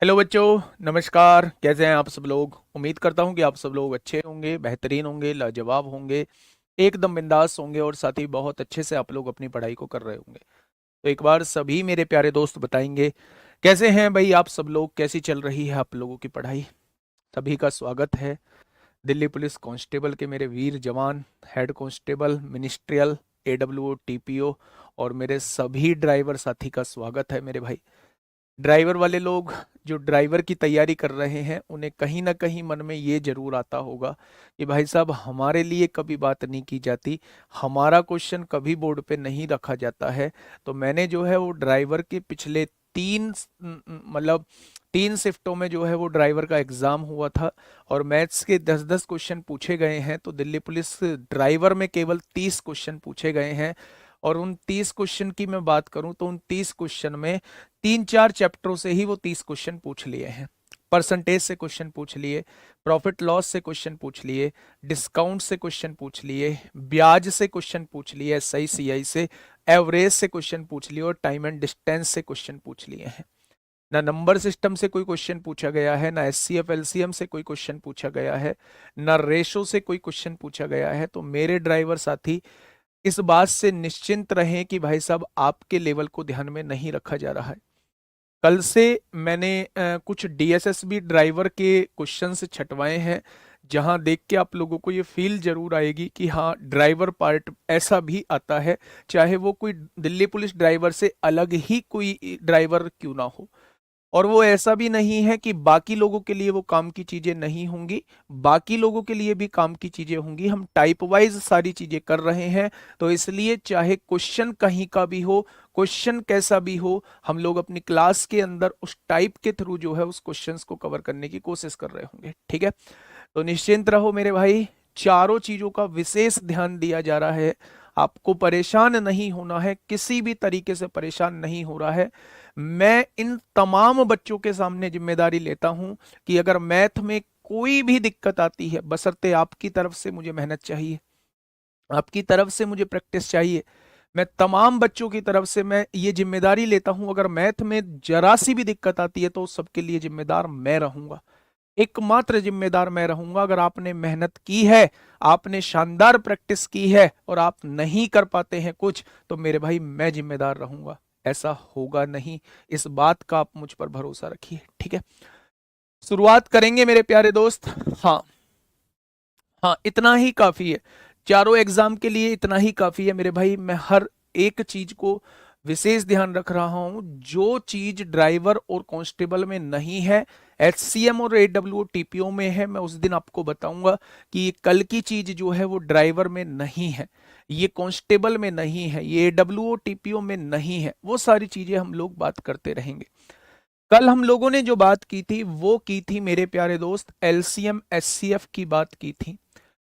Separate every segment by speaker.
Speaker 1: Hello बच्चों, नमस्कार। कैसे हैं आप सब लोग? उम्मीद करता हूं कि आप सब लोग अच्छे होंगे, बेहतरीन होंगे, लाजवाब होंगे, एकदम बिंदास होंगे और साथ ही बहुत अच्छे से आप लोग अपनी पढ़ाई को कर रहे होंगे। तो एक बार सभी मेरे प्यारे दोस्त बताएंगे कैसे हैं भाई आप सब लोग, कैसी चल रही है आप लोगों की पढ़ाई। सभी का स्वागत है। दिल्ली पुलिस कांस्टेबल के मेरे वीर जवान, हेड कांस्टेबल, मिनिस्ट्रियल, एडब्ल्यूओ, टीपीओ और मेरे सभी ड्राइवर साथी का स्वागत है मेरे भाई। ड्राइवर वाले लोग जो ड्राइवर की तैयारी कर रहे हैं उन्हें कहीं ना कहीं मन में ये जरूर आता होगा कि भाई साहब हमारे लिए कभी बात नहीं की जाती, हमारा क्वेश्चन कभी बोर्ड पे नहीं रखा जाता है। तो मैंने जो है वो ड्राइवर के पिछले मतलब 3 शिफ्टों में जो है वो ड्राइवर का एग्जाम हुआ था और मैथ्स के 10-10 क्वेश्चन पूछे गए हैं। तो दिल्ली पुलिस ड्राइवर में केवल 30 क्वेश्चन पूछे गए हैं और उन 30 क्वेश्चन की मैं बात करूं तो उन 30 क्वेश्चन में 3-4 चैप्टरों से ही वो 30 क्वेश्चन पूछ लिए हैं। परसेंटेज से क्वेश्चन पूछ लिए, प्रॉफिट लॉस से क्वेश्चन पूछ लिए, डिस्काउंट से क्वेश्चन पूछ लिए, ब्याज से क्वेश्चन पूछ लिए, एसआई सीआई से, एवरेज से क्वेश्चन पूछ लिए और टाइम एंड डिस्टेंस से क्वेश्चन पूछ लिए हैं। ना नंबर सिस्टम से कोई क्वेश्चन पूछा गया है, ना एचसीएफ एलसीएम से कोई क्वेश्चन पूछा गया है, ना रेशो से कोई क्वेश्चन पूछा गया है। तो मेरे ड्राइवर साथी इस बात से निश्चिंत रहें कि भाई साहब आपके लेवल को ध्यान में नहीं रखा जा रहा है। कल से मैंने कुछ डीएसएसबी ड्राइवर के क्वेश्चंस छटवाए हैं, जहां देख के आप लोगों को ये फील जरूर आएगी कि हाँ ड्राइवर पार्ट ऐसा भी आता है, चाहे वो कोई दिल्ली पुलिस ड्राइवर से अलग ही कोई ड्राइवर क्यों ना हो। और वो ऐसा भी नहीं है कि बाकी लोगों के लिए वो काम की चीजें नहीं होंगी, बाकी लोगों के लिए भी काम की चीजें होंगी। हम टाइप वाइज सारी चीजें कर रहे हैं, तो इसलिए चाहे क्वेश्चन कहीं का भी हो, क्वेश्चन कैसा भी हो, हम लोग अपनी क्लास के अंदर उस टाइप के थ्रू जो है उस क्वेश्चंस को कवर करने की कोशिश कर रहे होंगे। ठीक है, तो निश्चिंत रहो मेरे भाई, चारों चीजों का विशेष ध्यान दिया जा रहा है। आपको परेशान नहीं होना है, किसी भी तरीके से परेशान नहीं हो रहा है। मैं इन तमाम बच्चों के सामने जिम्मेदारी लेता हूं कि अगर मैथ में कोई भी दिक्कत आती है, बशर्ते आपकी तरफ से मुझे मेहनत चाहिए, आपकी तरफ से मुझे प्रैक्टिस चाहिए। मैं तमाम बच्चों की तरफ से मैं ये जिम्मेदारी लेता हूं, अगर मैथ में जरा सी भी दिक्कत आती है तो उस सबके लिए जिम्मेदार मैं रहूंगा, एकमात्र जिम्मेदार मैं रहूंगा। अगर आपने मेहनत की है, आपने शानदार प्रैक्टिस की है और आप नहीं कर पाते हैं कुछ, तो मेरे भाई मैं जिम्मेदार रहूंगा। ऐसा होगा नहीं, इस बात का आप मुझ पर भरोसा रखिए। ठीक है, शुरुआत करेंगे मेरे प्यारे दोस्त। हाँ हाँ, इतना ही काफी है, चारों एग्जाम के लिए इतना ही काफी है मेरे भाई। मैं हर एक चीज को विशेष ध्यान रख रहा हूं, जो चीज ड्राइवर और कांस्टेबल में नहीं है, एचसीएम और एडब्ल्यूओ टीपीओ में है, मैं उस दिन आपको बताऊंगा कि ये कल की चीज जो है वो ड्राइवर में नहीं है, ये कांस्टेबल में नहीं है, ये एडब्ल्यूओ टीपीओ में नहीं है। वो सारी चीजें हम लोग बात करते रहेंगे। कल हम लोगों ने जो बात की थी वो की थी मेरे प्यारे दोस्त, एलसीएम एचसीएफ की बात की थी।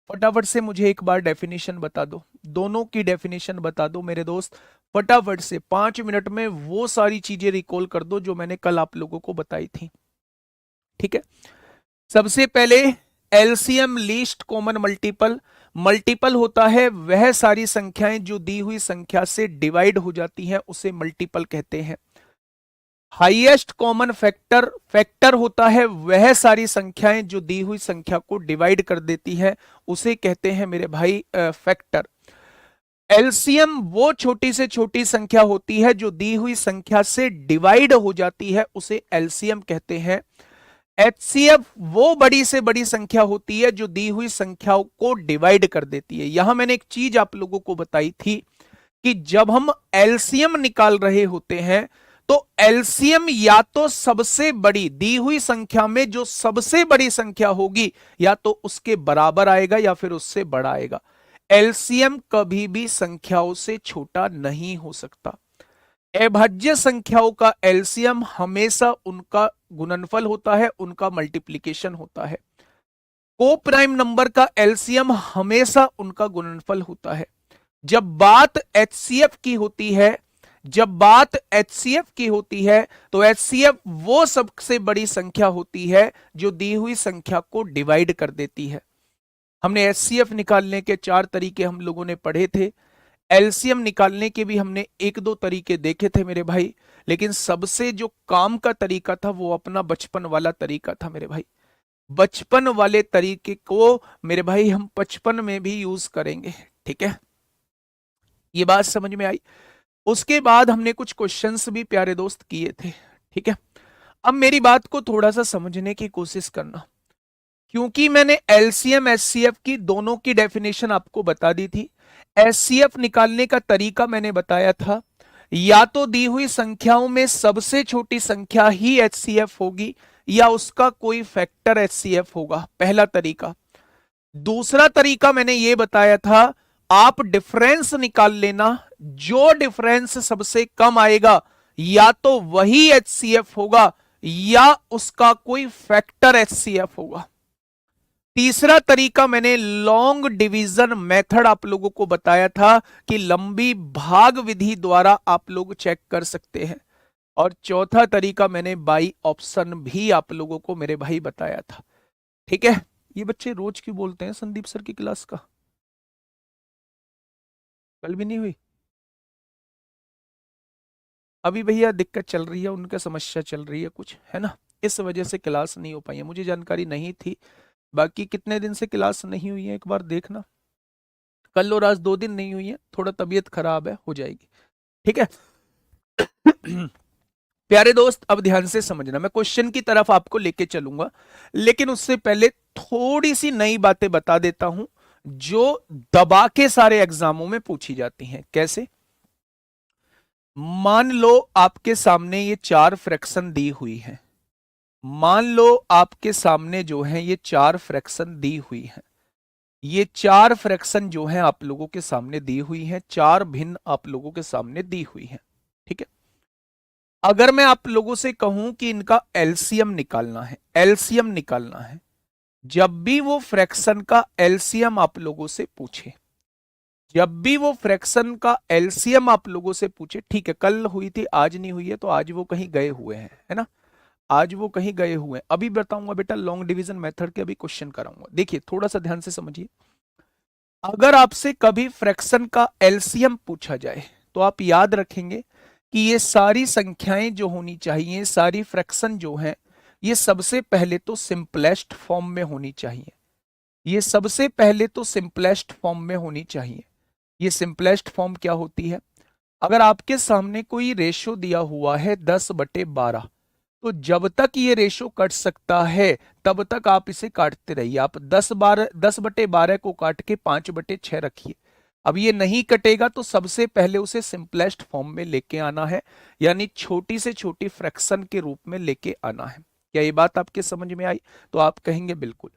Speaker 1: फटाफट से मुझे एक बार डेफिनेशन बता दो, दोनों की डेफिनेशन बता दो मेरे दोस्त। फटाफट से 5 मिनट में वो सारी चीजें रिकॉल कर दो जो मैंने कल आप लोगों को बताई थी। ठीक है, सबसे पहले LCM least common multiple. Multiple होता है वह सारी संख्याएं जो दी हुई संख्या से डिवाइड हो जाती हैं, उसे मल्टीपल कहते हैं। हाईएस्ट कॉमन फैक्टर, फैक्टर होता है वह सारी संख्याएं जो दी हुई संख्या को डिवाइड कर देती है, उसे कहते हैं मेरे भाई फैक्टर। एलसीएम वो छोटी से छोटी संख्या होती है जो दी हुई संख्या से डिवाइड हो जाती है, उसे एलसीएम कहते हैं। एचसीएफ वो बड़ी से बड़ी संख्या होती है जो दी हुई संख्याओं को डिवाइड कर देती है। यहां मैंने एक चीज आप लोगों को बताई थी कि जब हम एलसीएम निकाल रहे होते हैं तो एलसीएम या तो सबसे बड़ी दी हुई संख्या में जो सबसे बड़ी संख्या होगी या तो उसके बराबर आएगा या फिर उससे बड़ा आएगा। एलसीएम कभी भी संख्याओं से छोटा नहीं हो सकता। अभाज्य संख्याओं का एलसीएम हमेशा उनका गुणनफल होता है, उनका मल्टीप्लीकेशन होता है। को प्राइम नंबर का एलसीएम हमेशा उनका गुणनफल होता है। जब बात एचसीएफ की होती है, जब बात एचसीएफ की होती है तो एचसीएफ वो सबसे बड़ी संख्या होती है जो दी हुई संख्या को डिवाइड कर देती है। हमने एचसीएफ निकालने के 4 तरीके हम लोगों ने पढ़े थे। एलसीएम निकालने के भी हमने एक दो तरीके देखे थे मेरे भाई, लेकिन सबसे जो काम का तरीका था वो अपना बचपन वाला तरीका था मेरे भाई। बचपन वाले तरीके को मेरे भाई हम 55 में भी यूज करेंगे, ठीक है, ये बात समझ में आई। उसके बाद हमने कुछ क्वेश्चंस भी प्यारे दोस्त किए थे, ठीक है। अब मेरी बात को थोड़ा सा समझने की कोशिश करना, क्योंकि मैंने एलसीएम एचसीएफ की दोनों की डेफिनेशन आपको बता दी थी। एचसीएफ निकालने का तरीका मैंने बताया था, या तो दी हुई संख्याओं में सबसे छोटी संख्या ही एचसीएफ होगी या उसका कोई फैक्टर एचसीएफ होगा, पहला तरीका। दूसरा तरीका मैंने यह बताया था, आप डिफरेंस निकाल लेना, जो डिफरेंस सबसे कम आएगा या तो वही एचसीएफ होगा या उसका कोई फैक्टर एचसीएफ होगा। तीसरा तरीका मैंने लॉन्ग डिवीजन मेथड आप लोगों को बताया था कि लंबी भाग विधि द्वारा आप लोग चेक कर सकते हैं। और चौथा तरीका मैंने बाई ऑप्शन भी आप लोगों को मेरे भाई बताया था, ठीक है। ये बच्चे रोज क्यों बोलते हैं संदीप सर की क्लास का, कल भी नहीं हुई? अभी भैया दिक्कत चल रही है, उनका समस्या चल रही है कुछ, है ना, इस वजह से क्लास नहीं हो पाई है, मुझे जानकारी नहीं थी। बाकी कितने दिन से क्लास नहीं हुई है एक बार देखना, कल और आज 2 दिन नहीं हुई है, थोड़ा तबीयत खराब है, हो जाएगी, ठीक है। प्यारे दोस्त अब ध्यान से समझना, मैं क्वेश्चन की तरफ आपको लेके चलूंगा, लेकिन उससे पहले थोड़ी सी नई बातें बता देता हूं जो दबा के सारे एग्जामों में पूछी जाती हैं। कैसे? मान लो आपके सामने ये 4 फ्रैक्शन दी हुई है, मान लो आपके सामने जो है ये 4 फ्रैक्शन दी हुई है, ये 4 फ्रैक्शन जो है आप लोगों के सामने दी हुई है, 4 भिन्न आप लोगों के सामने दी हुई है, ठीक है। अगर मैं आप लोगों से कहूं कि इनका एलसीएम निकालना है, एलसीएम निकालना है, जब भी वो फ्रैक्शन का एलसीएम आप लोगों से पूछे, जब भी वो फ्रैक्शन का एलसीएम आप लोगों से पूछे, ठीक है, कल हुई थी आज नहीं हुई है तो आज वो कहीं गए हुए हैं, है ना, आज वो कहीं गए हुए हैं। अभी बताऊंगा बेटा लॉन्ग डिवीजन मेथड के अभी क्वेश्चन कराऊंगा, देखिए थोड़ा सा ध्यान से समझिए। अगर आपसे कभी फ्रैक्शन का एलसीएम पूछा जाए तो आप याद रखेंगे कि ये सारी संख्याएं जो होनी चाहिए, सारी फ्रैक्शन जो है, ये सबसे पहले तो सिंपलेस्ट फॉर्म में होनी चाहिए, ये सबसे पहले तो सिंपलेस्ट फॉर्म में होनी चाहिए। ये सिंपलेस्ट फॉर्म क्या होती है? अगर आपके सामने कोई रेशो दिया हुआ है 10/12, तो जब तक ये रेशो कट सकता है तब तक आप इसे काटते रहिए। आप 10/12 को काट के 5/6 रखिए। अब ये नहीं कटेगा तो सबसे पहले उसे सिंपलेस्ट फॉर्म में लेके आना है, यानी छोटी से छोटी फ्रैक्शन के रूप में लेके आना है। क्या ये बात आपके समझ में आई? तो आप कहेंगे बिल्कुल।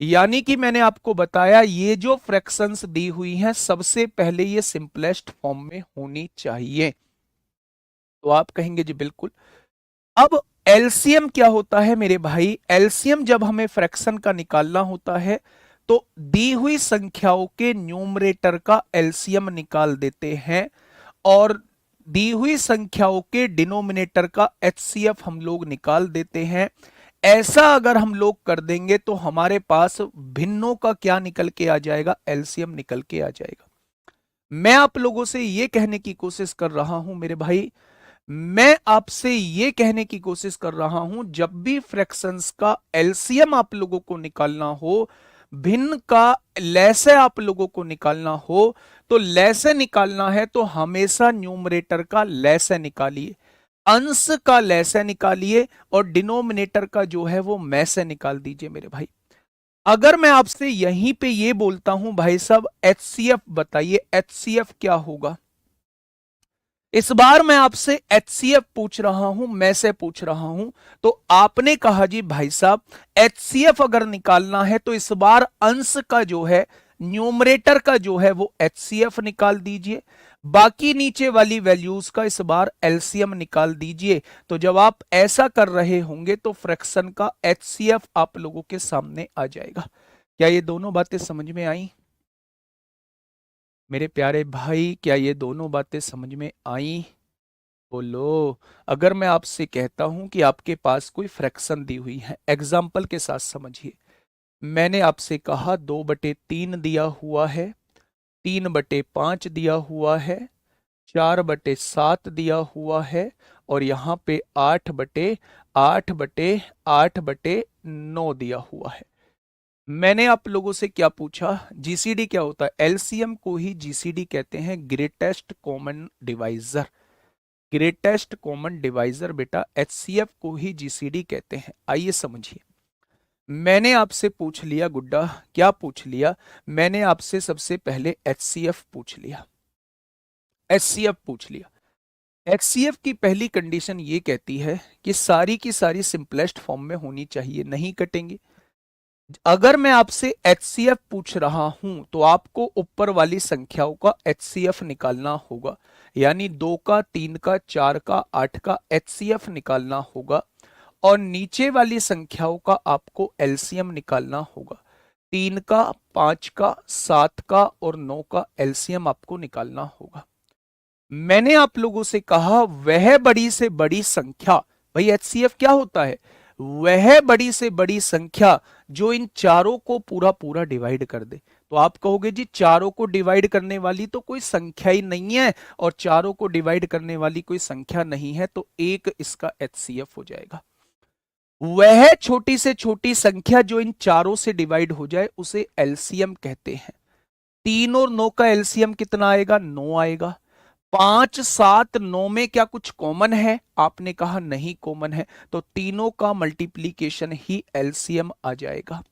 Speaker 1: यानी कि मैंने आपको बताया ये जो फ्रैक्शंस दी हुई हैं सबसे पहले ये सिंपलेस्ट फॉर्म में होनी चाहिए, तो आप कहेंगे जी बिल्कुल। अब एलसीएम क्या होता है मेरे भाई? एलसीएम जब हमें फ्रैक्शन का निकालना होता है तो दी हुई संख्याओं के न्यूमरेटर का एलसीएम निकाल देते हैं और दी हुई संख्याओं के डिनोमिनेटर का एचसीएफ हम लोग निकाल देते हैं। ऐसा अगर हम लोग कर देंगे तो हमारे पास भिन्नों का क्या निकल के आ जाएगा? एलसीएम निकल के आ जाएगा। मैं आप लोगों से यह कहने की कोशिश कर रहा हूं मेरे भाई, मैं आपसे यह कहने की कोशिश कर रहा हूं जब भी फ्रैक्शंस का एलसीएम आप लोगों को निकालना हो, भिन्न का लैसे आप लोगों को निकालना हो, तो लैसे निकालना है तो हमेशा न्यूमरेटर का लैसे निकालिए, अंश का लैसे निकालिए और डिनोमिनेटर का जो है वो में से निकाल दीजिए मेरे भाई। अगर मैं आपसे यहीं पे ये बोलता हूं भाई साहब एचसीएफ बताइए, एचसीएफ क्या होगा? इस बार मैं आपसे एचसीएफ पूछ रहा हूं, मैं से पूछ रहा हूं, तो आपने कहा जी भाई साहब एचसीएफ अगर निकालना है तो इस बार अंश का जो है, न्यूमरेटर का जो है वो एचसीएफ निकाल दीजिए, बाकी नीचे वाली वैल्यूज का इस बार एलसीएम निकाल दीजिए। तो जब आप ऐसा कर रहे होंगे तो फ्रैक्शन का एचसीएफ आप लोगों के सामने आ जाएगा। क्या ये दोनों बातें समझ में आई मेरे प्यारे भाई? क्या ये दोनों बातें समझ में आई? बोलो। अगर मैं आपसे कहता हूं कि आपके पास कोई फ्रैक्शन दी हुई है, एग्जाम्पल के साथ समझिए, मैंने आपसे कहा 2/3 दिया हुआ है, 3/5 दिया हुआ है, 4/7 दिया हुआ है, और यहाँ पे 8/8/8/9 दिया हुआ है। मैंने आप लोगों से क्या पूछा, जीसीडी क्या होता है? एलसीएम को ही जीसीडी कहते हैं, greatest common divisor. Greatest common divisor बेटा एचसीएफ को ही जीसीडी कहते हैं। आइए समझिए, मैंने आपसे पूछ लिया गुड्डा, क्या पूछ लिया? मैंने आपसे सबसे पहले एचसीएफ पूछ लिया, एचसीएफ पूछ लिया। एचसीएफ की पहली कंडीशन ये कहती है कि सारी की सारी सिंपलेस्ट फॉर्म में होनी चाहिए, नहीं कटेंगे। अगर मैं आपसे एचसीएफ पूछ रहा हूं तो आपको ऊपर वाली संख्याओं का एचसीएफ निकालना होगा, यानी 2 का, 3 का, 4 का, 8 का एचसीएफ निकालना होगा, और नीचे वाली संख्याओं का आपको एलसीएम निकालना होगा। 3 का, 5 का, 7 का और 9 का एलसीएम आपको निकालना होगा। मैंने आप लोगों से कहा वह बड़ी से बड़ी संख्या, भाई एचसीएफ क्या होता है? वह बड़ी से बड़ी संख्या जो इन चारों को पूरा पूरा डिवाइड कर दे। तो आप कहोगे जी चारों को डिवाइड करने वाली तो कोई संख्या ही नहीं है, और चारों को डिवाइड करने वाली कोई संख्या नहीं है, तो एक इसका एचसीएफ हो जाएगा। वह छोटी से छोटी संख्या जो इन चारों से डिवाइड हो जाए उसे एलसीएम कहते हैं। 3 और 9 का एलसीएम कितना आएगा? 9 आएगा। 5, 7, 9 में क्या कुछ कॉमन है? आपने कहा नहीं कॉमन है, तो तीनों का मल्टीप्लीकेशन ही एलसीएम आ जाएगा।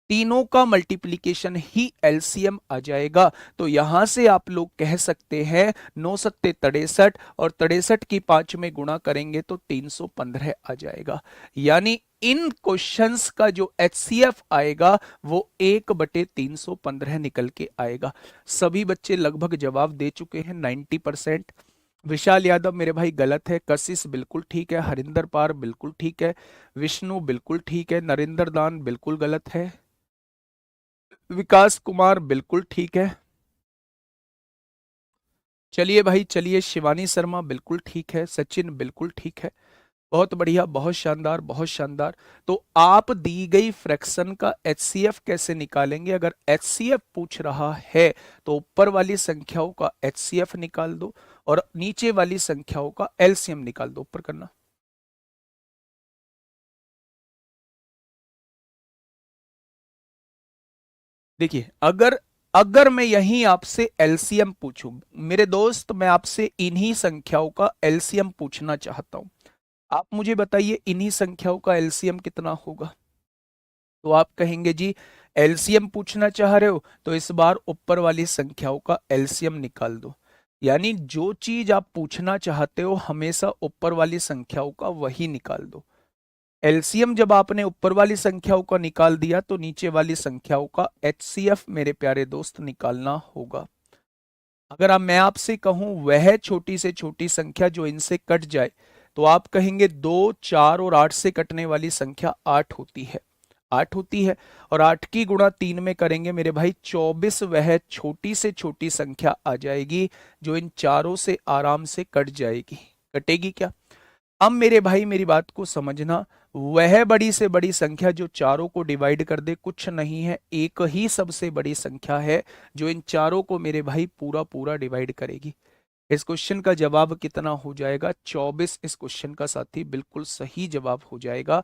Speaker 1: तीनों का मल्टीप्लिकेशन ही एलसीएम आ जाएगा। तो यहां से आप लोग कह सकते हैं 9 सत्ते 63, और 63 की 5 में गुणा करेंगे तो 315 आ जाएगा। यानी इन क्वेश्चंस का जो एचसीएफ आएगा वो 1/315 निकल के आएगा। सभी बच्चे लगभग जवाब दे चुके हैं 90%। विशाल यादव मेरे भाई गलत है, कशिश बिल्कुल ठीक है, हरिंदर पार बिल्कुल ठीक है, विष्णु बिल्कुल ठीक है, नरेंद्र दान बिल्कुल गलत है, विकास कुमार बिल्कुल ठीक है, चलिए भाई चलिए, शिवानी शर्मा बिल्कुल ठीक है, सचिन बिल्कुल ठीक है, बहुत बढ़िया, बहुत शानदार, बहुत शानदार। तो आप दी गई फ्रैक्शन का एचसीएफ कैसे निकालेंगे? अगर एचसीएफ पूछ रहा है तो ऊपर वाली संख्याओं का एचसीएफ निकाल दो और नीचे वाली संख्याओं का एलसीएम निकाल दो। ऊपर करना, देखिए अगर अगर मैं यहीं आपसे एलसीएम पूछूं, मेरे दोस्त मैं आपसे इन्हीं संख्याओं का एलसीएम पूछना चाहता हूं, आप मुझे बताइए इन्हीं संख्याओं का एलसीएम कितना होगा? तो आप कहेंगे जी एलसीएम पूछना चाह रहे हो तो इस बार ऊपर वाली संख्याओं का एलसीएम निकाल दो। यानी जो चीज आप पूछना चाहते हो हमेशा ऊपर वाली संख्याओं का वही निकाल दो। एलसीएम जब आपने ऊपर वाली संख्याओं का निकाल दिया तो नीचे वाली संख्याओं का एचसीएफ मेरे प्यारे दोस्त निकालना होगा। अगर मैं आपसे कहूं वह छोटी से छोटी संख्या जो इनसे कट जाए, तो आप कहेंगे 2, 4 और 8 से कटने वाली संख्या 8 होती है, 8 होती है, और 8 की गुणा 3 में करेंगे मेरे भाई 24, वह छोटी से छोटी संख्या आ जाएगी जो इन चारों से आराम से कट जाएगी। कटेगी क्या? अब मेरे भाई मेरी बात को समझना, वह बड़ी से बड़ी संख्या जो चारों को डिवाइड कर दे कुछ नहीं है, एक ही सबसे बड़ी संख्या है जो इन चारों को मेरे भाई पूरा पूरा डिवाइड करेगी। इस क्वेश्चन का जवाब कितना हो जाएगा? 24 इस क्वेश्चन का साथी बिल्कुल सही जवाब हो जाएगा।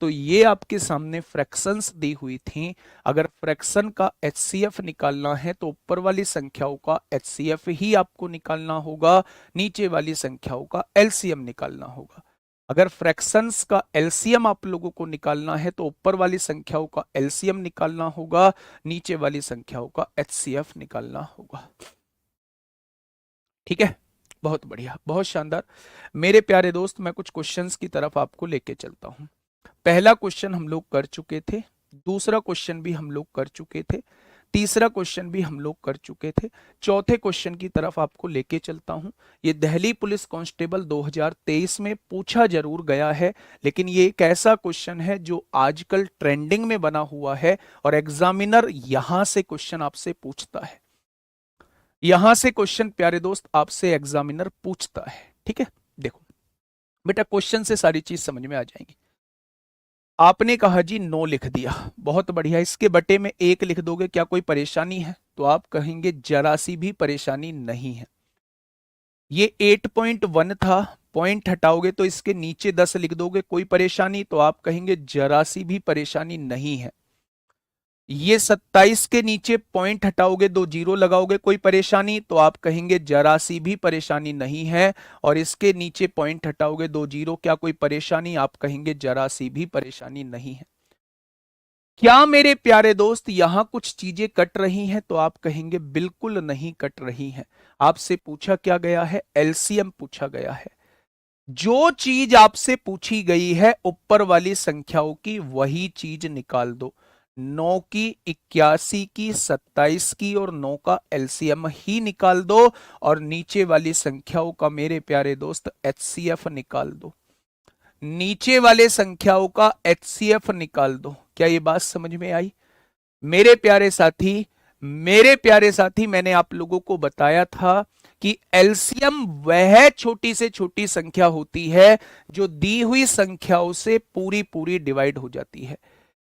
Speaker 1: तो ये आपके सामने फ्रैक्शंस दी हुई थी। अगर फ्रैक्शन का एचसीएफ निकालना है तो ऊपर वाली संख्याओं का एचसीएफ ही आपको निकालना होगा, नीचे वाली संख्याओं का एलसीएम निकालना होगा। अगर फ्रैक्शंस का एलसीएम आप लोगों को निकालना है तो ऊपर वाली संख्याओं का एलसीएम निकालना होगा, नीचे वाली संख्याओं का एचसीएफ निकालना होगा। ठीक है, बहुत बढ़िया, बहुत शानदार। मेरे प्यारे दोस्त मैं कुछ क्वेश्चंस की तरफ आपको लेके चलता हूं। पहला क्वेश्चन हम लोग कर चुके थे, दूसरा क्वेश्चन भी हम लोग कर चुके थे, तीसरा क्वेश्चन भी हम लोग कर चुके थे, चौथे क्वेश्चन की तरफ आपको लेके चलता हूं। ये दिल्ली पुलिस कांस्टेबल 2023 में पूछा जरूर गया है, लेकिन ये एक ऐसा क्वेश्चन है जो आजकल ट्रेंडिंग में बना हुआ है और एग्जामिनर यहां से क्वेश्चन आपसे पूछता है। यहां से क्वेश्चन प्यारे दोस्त आपसे एग्जामिनर पूछता है। ठीक है, देखो बेटा क्वेश्चन से सारी चीज समझ में आ जाएंगी। आपने कहा जी 9 लिख दिया, बहुत बढ़िया, इसके बटे में 1 लिख दोगे, क्या कोई परेशानी है? तो आप कहेंगे जरा सी भी परेशानी नहीं है। ये 8.1 था, पॉइंट हटाओगे तो इसके नीचे 10 लिख दोगे, कोई परेशानी, तो आप कहेंगे जरा सी भी परेशानी नहीं है। ये 27 के नीचे पॉइंट हटाओगे, 2 जीरो लगाओगे, कोई परेशानी, तो आप कहेंगे जरा सी भी परेशानी नहीं है। और इसके नीचे पॉइंट हटाओगे, 2 जीरो, क्या कोई परेशानी, आप कहेंगे जरा सी भी परेशानी नहीं है। क्या मेरे प्यारे दोस्त यहां कुछ चीजें कट रही हैं, तो आप कहेंगे बिल्कुल नहीं कट रही हैं। आपसे पूछा क्या गया है, एलसीएम पूछा गया है। जो चीज आपसे पूछी गई है ऊपर वाली संख्याओं की, वही चीज निकाल दो। 9 की, 81 की, 27 की और 9 का एलसीएम ही निकाल दो, और नीचे वाली संख्याओं का मेरे प्यारे दोस्त एचसीएफ निकाल दो। नीचे वाले संख्याओं का एचसीएफ निकाल दो। क्या ये बात समझ में आई मेरे प्यारे साथी? मेरे प्यारे साथी, मैंने आप लोगों को बताया था कि एलसीएम वह छोटी से छोटी संख्या होती है जो दी हुई संख्याओं से पूरी पूरी डिवाइड हो जाती है।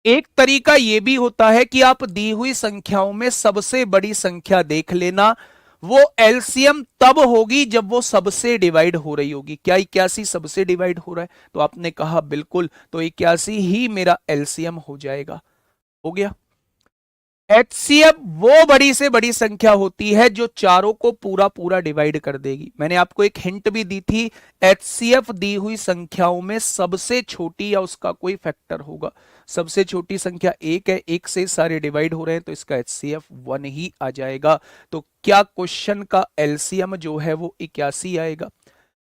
Speaker 1: एक तरीका यह भी होता है कि आप दी हुई संख्याओं में सबसे बड़ी संख्या देख लेना, वो एलसीएम तब होगी जब वो सबसे डिवाइड हो रही होगी। क्या 81 सबसे डिवाइड हो रहा है? तो आपने कहा बिल्कुल, तो 81 ही मेरा एलसीएम हो जाएगा। हो गया। एचसीएफ वो बड़ी से बड़ी संख्या होती है जो चारों को पूरा पूरा डिवाइड कर देगी। मैंने आपको एक हिंट भी दी थी, एचसीएफ दी हुई संख्याओं में सबसे छोटी या उसका कोई फैक्टर होगा। सबसे छोटी संख्या 1 है, 1 से सारे डिवाइड हो रहे हैं, तो इसका एचसीएफ 1 ही आ जाएगा। तो क्या क्वेश्चन का एलसीएम जो है वो 81 आएगा?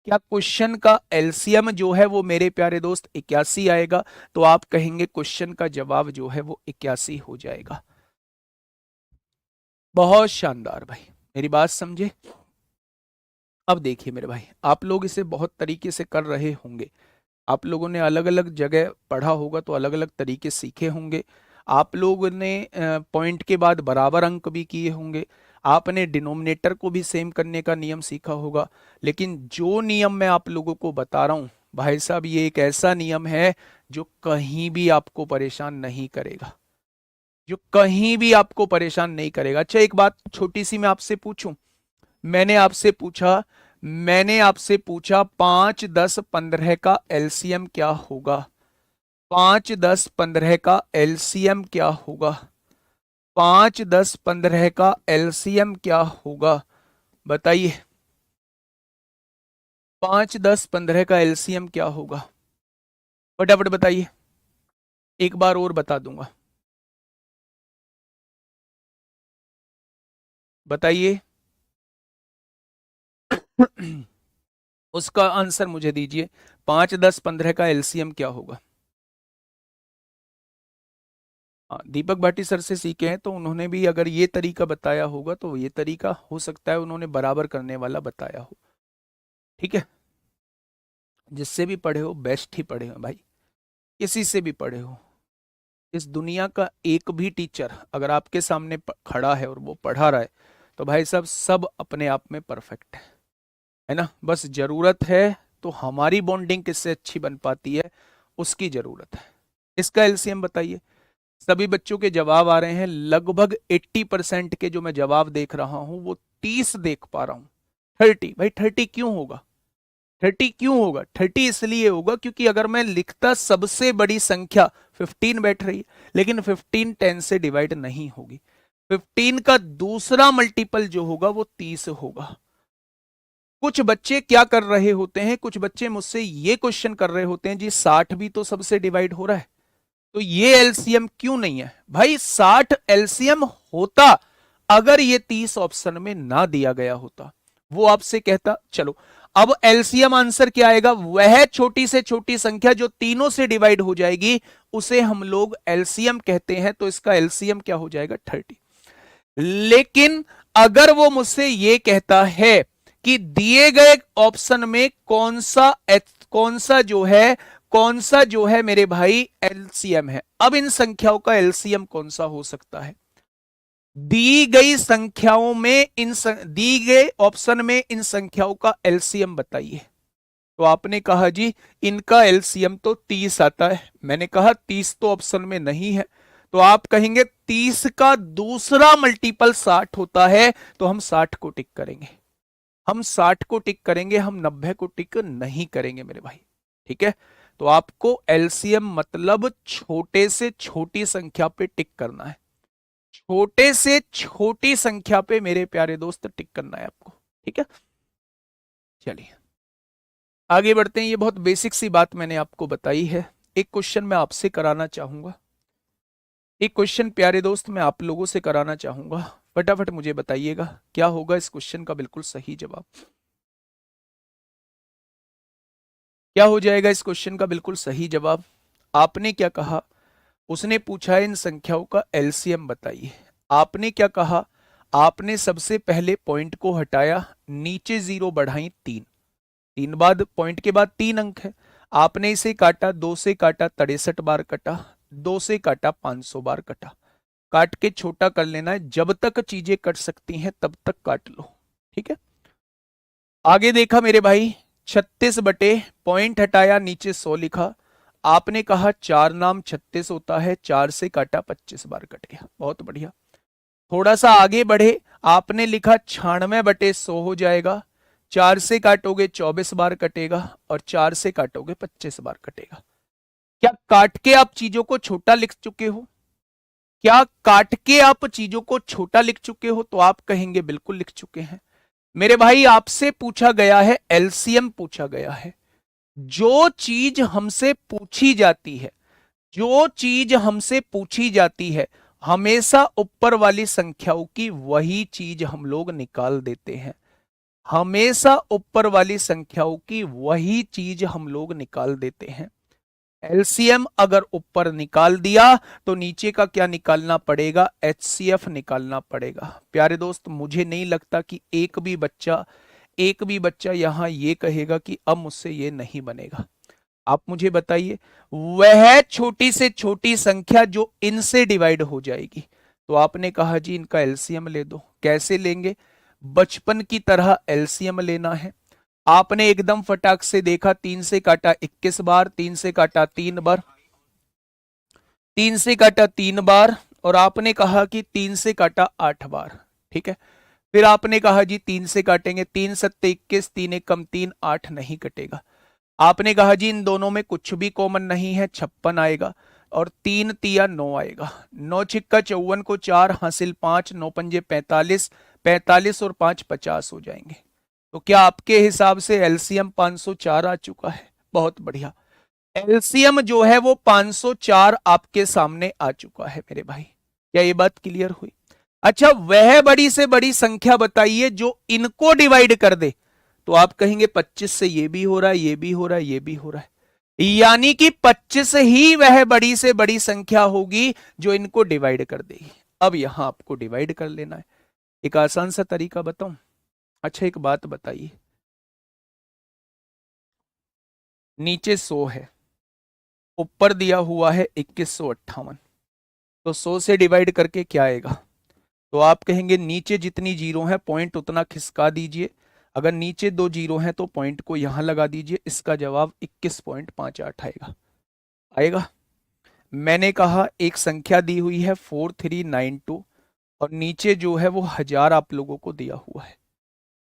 Speaker 1: क्या क्वेश्चन का एलसीएम जो है वो मेरे प्यारे दोस्त 81 आएगा? तो आप कहेंगे क्वेश्चन का जवाब जो है वो 81 हो जाएगा। बहुत शानदार भाई, मेरी बात समझे? अब देखिए मेरे भाई, आप लोग इसे बहुत तरीके से कर रहे होंगे। आप लोगों ने अलग अलग जगह पढ़ा होगा तो अलग अलग तरीके सीखे होंगे। आप लोगों ने पॉइंट के बाद बराबर अंक भी किए होंगे। आपने डिनोमिनेटर को भी सेम करने का नियम सीखा होगा। लेकिन जो नियम मैं आप लोगों को बता रहा हूं भाई साहब, ये एक ऐसा नियम है जो कहीं भी आपको परेशान नहीं करेगा, जो कहीं भी आपको परेशान नहीं करेगा। अच्छा, एक बात छोटी सी मैं आपसे पूछूं। मैंने आपसे पूछा मैंने आपसे पूछा 5, 10, 15 का एलसीएम क्या होगा? 5, 10, 15 का एलसीएम क्या होगा? 5, 10, 15 का एलसीएम क्या होगा? बताइए, 5, 10, 15 का एलसीएम क्या होगा? फटाफट बताइए, एक बार और बता दूंगा, बताइए। उसका आंसर मुझे दीजिए। 5, 10, 15 का एलसीएम क्या होगा? हाँ, दीपक भाटी सर से सीखे हैं तो उन्होंने भी अगर ये तरीका बताया होगा तो ये तरीका हो सकता है उन्होंने बराबर करने वाला बताया हो। ठीक है, जिससे भी पढ़े हो बेस्ट ही पढ़े हो भाई, किसी से भी पढ़े हो। इस दुनिया का एक भी टीचर अगर आपके सामने खड़ा है और वो पढ़ा रहा है तो भाई साहब सब अपने आप में परफेक्ट है ना। बस जरूरत है तो हमारी बॉन्डिंग किससे अच्छी बन पाती है, उसकी जरूरत है। इसका एलसीएम बताइए। सभी बच्चों के जवाब आ रहे हैं, लगभग 80% के जो मैं जवाब देख रहा हूं वो 30 देख पा रहा हूं। 30 भाई, 30 क्यों होगा? 30 क्यों होगा? 30 इसलिए होगा क्योंकि अगर मैं लिखता सबसे बड़ी संख्या 15 बैठ रही है, लेकिन 15 10 से डिवाइड नहीं होगी। 15 का दूसरा मल्टीपल जो होगा वो 30 होगा। कुछ बच्चे क्या कर रहे होते हैं, कुछ बच्चे मुझसे ये क्वेश्चन कर रहे होते हैं, जी 60 भी तो सबसे डिवाइड हो रहा है, तो ये एलसीएम क्यों नहीं है? भाई 60 एलसीएम होता अगर ये 30 ऑप्शन में ना दिया गया होता। वो आपसे कहता चलो अब एलसीएम आंसर क्या आएगा? वह छोटी से छोटी संख्या जो तीनों से डिवाइड हो जाएगी उसे हम लोग एलसीएम कहते हैं। तो इसका एलसीएम क्या हो जाएगा? 30। लेकिन अगर वो मुझसे ये कहता है कि दिए गए ऑप्शन में कौन सा जो है मेरे भाई एलसीएम है, अब इन संख्याओं का एलसीएम कौन सा हो सकता है? दी गई संख्याओं में दी गए ऑप्शन में इन संख्याओं का एलसीएम बताइए। तो आपने कहा जी इनका एलसीएम तो 30 आता है। मैंने कहा 30 तो ऑप्शन में नहीं है, तो आप कहेंगे 30 का दूसरा मल्टीपल 60 होता है, तो हम 60 को टिक करेंगे, हम 60 को टिक करेंगे, हम 90 को टिक नहीं करेंगे मेरे भाई। ठीक है, तो आपको एलसीएम मतलब छोटे से छोटी संख्या पे टिक करना है, छोटे से छोटी संख्या पे मेरे प्यारे दोस्त टिक करना है आपको। ठीक है, चलिए आगे बढ़ते हैं। ये बहुत बेसिक सी बात मैंने आपको बताई है। एक क्वेश्चन मैं आपसे कराना चाहूंगा, एक क्वेश्चन प्यारे दोस्त मैं आप लोगों से कराना चाहूंगा, फटाफट मुझे बताइएगा क्या होगा इस क्वेश्चन का बिल्कुल सही जवाब, क्या हो जाएगा इस क्वेश्चन का बिल्कुल सही जवाब। आपने क्या कहा, उसने पूछा इन संख्याओं का एलसीएम बताइए। आपने क्या कहा, आपने सबसे पहले पॉइंट को हटाया, नीचे जीरो बढ़ाई तीन, तीन बाद पॉइंट के बाद तीन अंक है, आपने इसे काटा, दो से काटा 63 बार कटा, दो से काटा 500 बार कटा, काट के छोटा कर लेना है, जब तक चीजें कट सकती हैं तब तक काट लो। ठीक है, आगे देखा मेरे भाई, 36 बटे पॉइंट हटाया, नीचे 100 लिखा, आपने कहा चार नाम 36 होता है, चार से काटा 25 बार कट गया, बहुत बढ़िया। थोड़ा सा आगे बढ़े, आपने लिखा 96/100 हो जाएगा, चार से काटोगे 24 बार कटेगा, और चार से काटोगे 25 बार कटेगा। क्या काट के आप चीजों को छोटा लिख चुके हो, क्या काट के आप चीजों को छोटा लिख चुके हो, तो आप कहेंगे बिल्कुल लिख चुके हैं मेरे भाई। आपसे पूछा गया है एलसीएम, पूछा गया है, जो चीज हमसे पूछी जाती है, जो चीज हमसे पूछी जाती है, हमेशा ऊपर वाली संख्याओं की वही चीज हम लोग निकाल देते हैं, हमेशा ऊपर वाली संख्याओं की वही चीज हम लोग निकाल देते हैं। एलसीएम अगर ऊपर निकाल दिया तो नीचे का क्या निकालना पड़ेगा, एचसीएफ निकालना पड़ेगा। प्यारे दोस्त मुझे नहीं लगता कि एक भी बच्चा यहां ये कहेगा कि अब मुझसे ये नहीं बनेगा। आप मुझे बताइए, वह छोटी से छोटी संख्या जो इनसे डिवाइड हो जाएगी, तो आपने कहा जी इनका एलसीएम ले दो, कैसे लेंगे, बचपन की तरह एलसीएम लेना है। आपने एकदम फटाक से देखा, तीन से काटा 21 बार, तीन से काटा तीन बार, तीन से काटा तीन बार, और आपने कहा कि तीन से काटा 8 बार। ठीक है, फिर आपने कहा जी तीन से काटेंगे, तीन सत्ते 21, तीन एक कम तीन, 8 नहीं कटेगा। आपने कहा जी इन दोनों में कुछ भी कॉमन नहीं है, 56 आएगा, और तीन तिया 9 आएगा, 9 छिक्का 54 को 4 हासिल 5, 9 पंजे 45, 45 और 5 50 हो जाएंगे। तो क्या आपके हिसाब से एलसीएम 504 आ चुका है, बहुत बढ़िया। एलसीएम जो है वो 504 आपके सामने आ चुका है मेरे भाई, क्या ये बात क्लियर हुई। अच्छा, वह बड़ी से बड़ी संख्या बताइए जो इनको डिवाइड कर दे, तो आप कहेंगे 25 से ये भी हो रहा है, ये भी हो रहा है, ये भी हो रहा है, यानी कि 25 ही वह बड़ी से बड़ी संख्या होगी जो इनको डिवाइड कर देगी। अब यहां आपको डिवाइड कर लेना है, एक आसान सा तरीका बताऊं। अच्छा एक बात बताइए, नीचे 100 है, ऊपर दिया हुआ है 2158, तो 100 से डिवाइड करके क्या आएगा, तो आप कहेंगे नीचे जितनी जीरो है पॉइंट उतना खिसका दीजिए, अगर नीचे दो जीरो है तो पॉइंट को यहां लगा दीजिए, इसका जवाब 21.58 आएगा। आएगा, मैंने कहा एक संख्या दी हुई है 4392, और नीचे जो है वो 1000 आप लोगों को दिया हुआ है,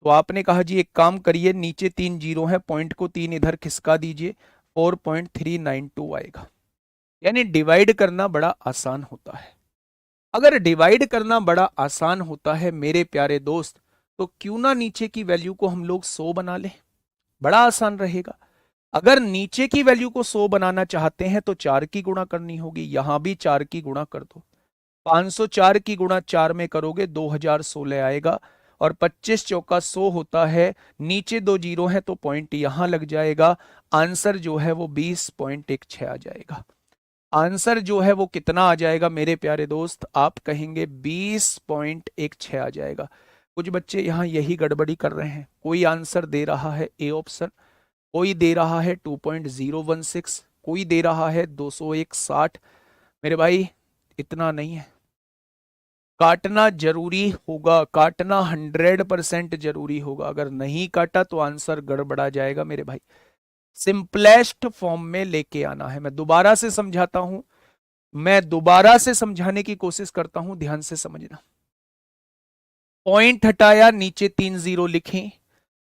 Speaker 1: तो आपने कहा जी एक काम करिए, नीचे तीन जीरो है, पॉइंट को तीन इधर खिसका दीजिए, 4.392 आएगा। यानी डिवाइड करना बड़ा आसान होता है। अगर डिवाइड करना बड़ा आसान होता है मेरे प्यारे दोस्त, तो क्यों ना नीचे की वैल्यू को हम लोग 100 बना लें, बड़ा आसान रहेगा। अगर नीचे की वैल्यू को 100 बनाना चाहते हैं तो 4 की गुणा करनी होगी, यहां भी 4 की गुणा कर दो, 504 की गुणा 4 में करोगे 2016 आएगा, और 25 चौका 100 होता है, नीचे दो जीरो है तो पॉइंट यहां लग जाएगा, आंसर जो है वो 20.16 आ जाएगा। आंसर जो है वो कितना आ जाएगा मेरे प्यारे दोस्त, आप कहेंगे 20.16 आ जाएगा। कुछ बच्चे यहां यही गड़बड़ी कर रहे हैं, कोई आंसर दे रहा है ए ऑप्शन, कोई दे रहा है 2.016, कोई दे रहा है 201.60। मेरे भाई इतना नहीं है, काटना जरूरी होगा, काटना 100% जरूरी होगा, अगर नहीं काटा तो आंसर गड़बड़ा जाएगा मेरे भाई। सिंपलेस्ट फॉर्म में लेके आना है, मैं दोबारा से समझाता हूं, मैं दोबारा से समझाने की कोशिश करता हूं, ध्यान से समझना। पॉइंट हटाया, नीचे 3 जीरो लिखें,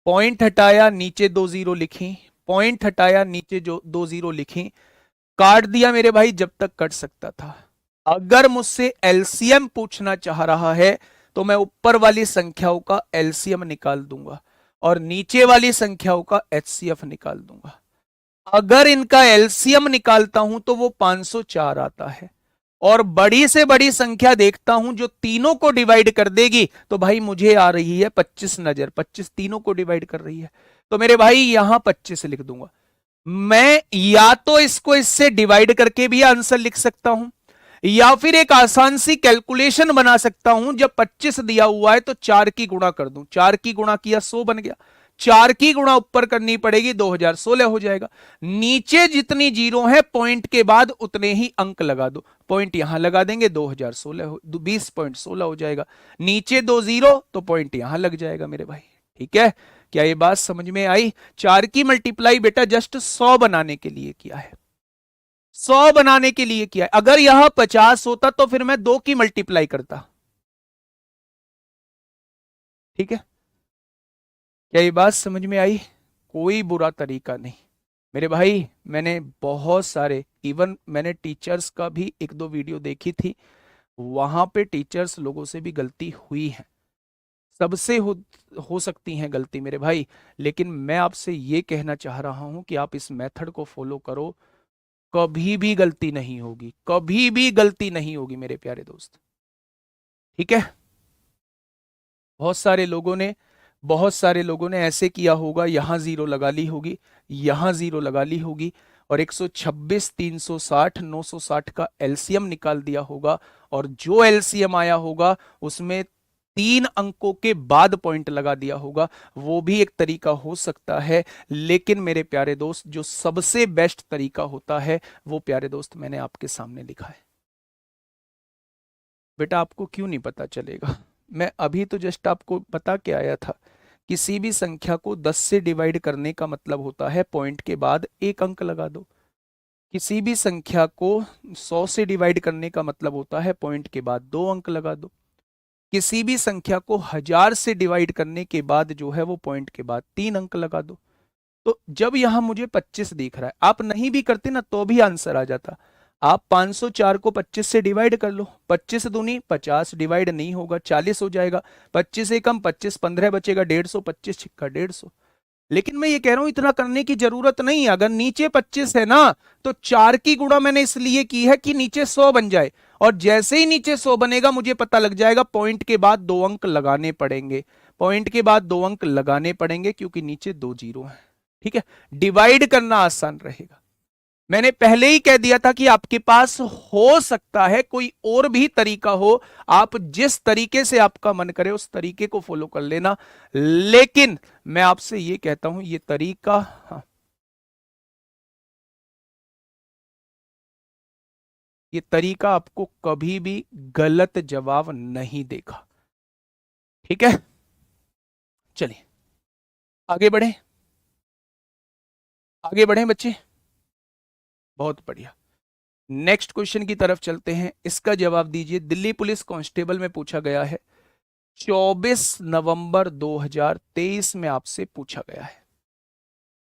Speaker 1: पॉइंट हटाया, नीचे 2 जीरो लिखें, पॉइंट हटाया, नीचे जो 2 जीरो लिखें, काट दिया मेरे भाई जब तक कट सकता था। अगर मुझसे एलसीएम पूछना चाह रहा है तो मैं ऊपर वाली संख्याओं का एलसीएम निकाल दूंगा और नीचे वाली संख्याओं का एचसीएफ निकाल दूंगा। अगर इनका एलसीएम निकालता हूं तो वो 504 आता है, और बड़ी से बड़ी संख्या देखता हूं जो तीनों को डिवाइड कर देगी, तो भाई मुझे आ रही है 25 नजर, 25 तीनों को डिवाइड कर रही है, तो मेरे भाई यहां 25 लिख दूंगा। मैं या तो इसको इससे डिवाइड करके भी आंसर लिख सकता हूं, या फिर एक आसान सी कैलकुलेशन बना सकता हूं, जब 25 दिया हुआ है तो 4 की गुणा कर दूं, 4 की गुणा किया 100 बन गया, 4 की गुणा ऊपर करनी पड़ेगी 2016 हो जाएगा। नीचे जितनी जीरो है पॉइंट के बाद उतने ही अंक लगा दो, पॉइंट यहां लगा देंगे 2016 हो 20.16 हो जाएगा, नीचे 2 जीरो तो पॉइंट यहां लग जाएगा मेरे भाई। ठीक है, क्या ये बात समझ में आई? 4 की मल्टीप्लाई बेटा जस्ट 100 बनाने के लिए किया है, 100 बनाने के लिए किया है। अगर यह 50 होता तो फिर मैं 2 की मल्टीप्लाई करता। ठीक है, क्या ये बात समझ में आई? कोई बुरा तरीका नहीं मेरे भाई। मैंने बहुत सारे, इवन मैंने टीचर्स का भी एक दो वीडियो देखी थी, वहां पे टीचर्स लोगों से भी गलती हुई है, सबसे हो सकती है गलती मेरे भाई, लेकिन मैं आपसे ये कहना चाह रहा हूं कि आप इस मेथड को फॉलो करो, कभी भी गलती नहीं होगी, कभी भी गलती नहीं होगी मेरे प्यारे दोस्त। ठीक है, बहुत सारे लोगों ने बहुत सारे लोगों ने ऐसे किया होगा, यहां जीरो लगा ली होगी, यहां जीरो लगा ली होगी, और 126 360 960 का एलसीएम निकाल दिया होगा, और जो एलसीएम आया होगा उसमें 3 अंकों के बाद पॉइंट लगा दिया होगा। वो भी एक तरीका हो सकता है, लेकिन मेरे प्यारे दोस्त जो सबसे बेस्ट तरीका होता है वो प्यारे दोस्त मैंने आपके सामने लिखा है। बेटा आपको क्यों नहीं पता चलेगा? मैं अभी तो जस्ट आपको बता के आया था, किसी भी संख्या को 10 से डिवाइड करने का मतलब होता है पॉइंट के बाद एक अंक लगा दो, किसी भी संख्या को 100 से डिवाइड करने का मतलब होता है पॉइंट के बाद 2 अंक लगा दो, किसी भी संख्या को 1000 से डिवाइड करने के बाद जो है वो पॉइंट के बाद 3 अंक लगा दो। तो जब यहां मुझे 25 दिख रहा है, आप नहीं भी करते ना तो भी आंसर आ जाता। आप 504 को 25 से डिवाइड कर लो, 25 दूनी 50, डिवाइड नहीं होगा 40 हो जाएगा, 25 से कम 25, 15 बचेगा 150, 25 छिक्का 150। लेकिन मैं ये कह रहा हूं इतना करने की जरूरत नहीं, अगर नीचे 25 है ना तो 4 की गुणा मैंने इसलिए की है कि नीचे 100 बन जाए, और जैसे ही नीचे 100 बनेगा मुझे पता लग जाएगा पॉइंट के बाद 2 अंक लगाने पड़ेंगे, पॉइंट के बाद 2 अंक लगाने पड़ेंगे क्योंकि नीचे 2 जीरो है। ठीक है, डिवाइड करना आसान रहेगा। मैंने पहले ही कह दिया था कि आपके पास हो सकता है कोई और भी तरीका हो, आप जिस तरीके से आपका मन करे उस तरीके को फॉलो कर लेना, लेकिन मैं आपसे ये कहता हूं ये तरीका, हाँ, ये तरीका आपको कभी भी गलत जवाब नहीं देगा। ठीक है, चलिए आगे बढ़े, आगे बढ़े बच्चे, बहुत बढ़िया। नेक्स्ट क्वेश्चन की तरफ चलते हैं, इसका जवाब दीजिए। दिल्ली पुलिस कांस्टेबल में पूछा गया है, 24 नवंबर 2023 में आपसे पूछा गया है,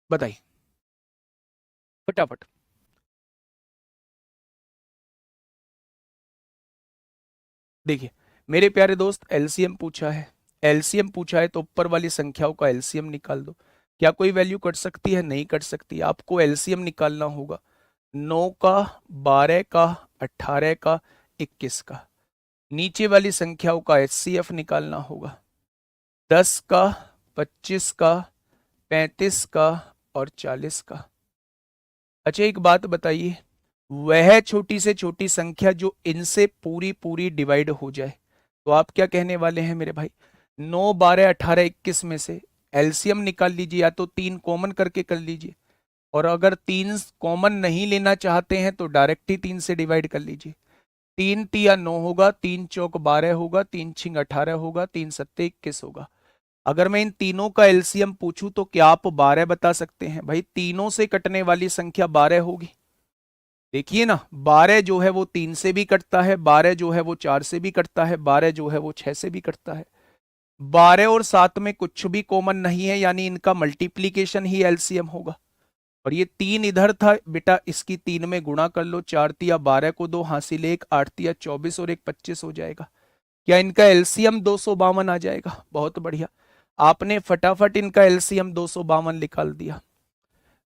Speaker 1: बताइए फटाफट। देखिए मेरे प्यारे दोस्त, एलसीएम पूछा है, एलसीएम पूछा है तो ऊपर वाली संख्याओं का एलसीएम निकाल दो। क्या कोई वैल्यू कट सकती है? नहीं कट सकती, आपको एलसीएम निकालना होगा 9 का, 12 का, 18 का, 21 का। नीचे वाली संख्याओं का एचसीएफ निकालना होगा 10 का, 25 का, 35 का और 40 का। अच्छा एक बात बताइए, वह छोटी से छोटी संख्या जो इनसे पूरी पूरी डिवाइड हो जाए, तो आप क्या कहने वाले हैं मेरे भाई? 9 12 18 21 में से एलसीएम निकाल लीजिए, या तो 3 कॉमन करके कर लीजिए, और अगर 3 कॉमन नहीं लेना चाहते हैं तो डायरेक्ट ही 3 से डिवाइड कर लीजिए। 3 तिया 9 होगा, 3 चौक 12 होगा, 3 छिंग 18 होगा, 3 सत्ते 21 होगा। अगर मैं इन तीनों का एलसीएम पूछूं तो क्या आप 12 बता सकते हैं? भाई तीनों से कटने वाली संख्या 12 होगी, देखिए ना, 12 जो है वो 3 से भी कटता है, 12 जो है वो 4 से भी कटता है, 12 जो है वो 6 से भी कटता है। 12 और 7 में कुछ भी कॉमन नहीं है, यानी इनका मल्टीप्लीकेशन ही एलसीएम होगा। और ये 3 इधर था बेटा, इसकी 3 में गुणा कर लो, 4 तिया 12 को 2 हासिल 1, 8 तिया 24 और 1 25 हो जाएगा। क्या इनका एलसीएम 252 आ जाएगा? बहुत बढ़िया, आपने फटाफट इनका एलसीएम 252 निकाल दिया।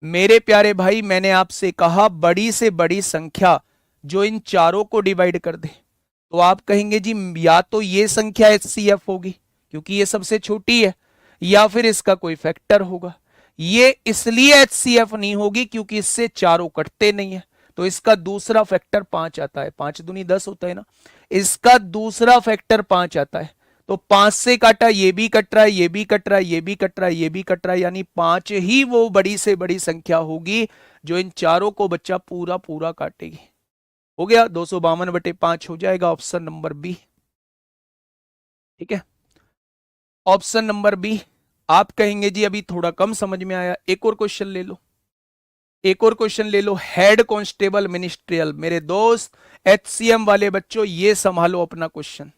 Speaker 1: मेरे प्यारे भाई, मैंने आपसे कहा बड़ी से बड़ी संख्या जो इन चारों को डिवाइड कर दे, तो आप कहेंगे जी या तो ये संख्या एचसीएफ होगी क्योंकि ये सबसे छोटी है, या फिर इसका कोई फैक्टर होगा। ये इसलिए एचसीएफ नहीं होगी क्योंकि इससे चारों कटते नहीं है, तो इसका दूसरा फैक्टर 5 आता है, 5 दूनी 10 होता है ना, इसका दूसरा फैक्टर 5 आता है। तो 5 से काटा, ये भी कट रहा है, ये भी कट रहा है, ये भी कट रहा है, ये भी कट रहा है, यानी 5 ही वो बड़ी से बड़ी संख्या होगी जो इन चारों को बच्चा पूरा पूरा काटेगी। हो गया, 252/5 हो जाएगा, ऑप्शन नंबर बी। ठीक है, ऑप्शन नंबर बी। आप कहेंगे जी अभी थोड़ा कम समझ में आया, एक और क्वेश्चन ले लो, एक और क्वेश्चन ले लो। हेड कांस्टेबल मिनिस्ट्रियल, मेरे दोस्त एचसीएम वाले बच्चों ये संभालो अपना क्वेश्चन।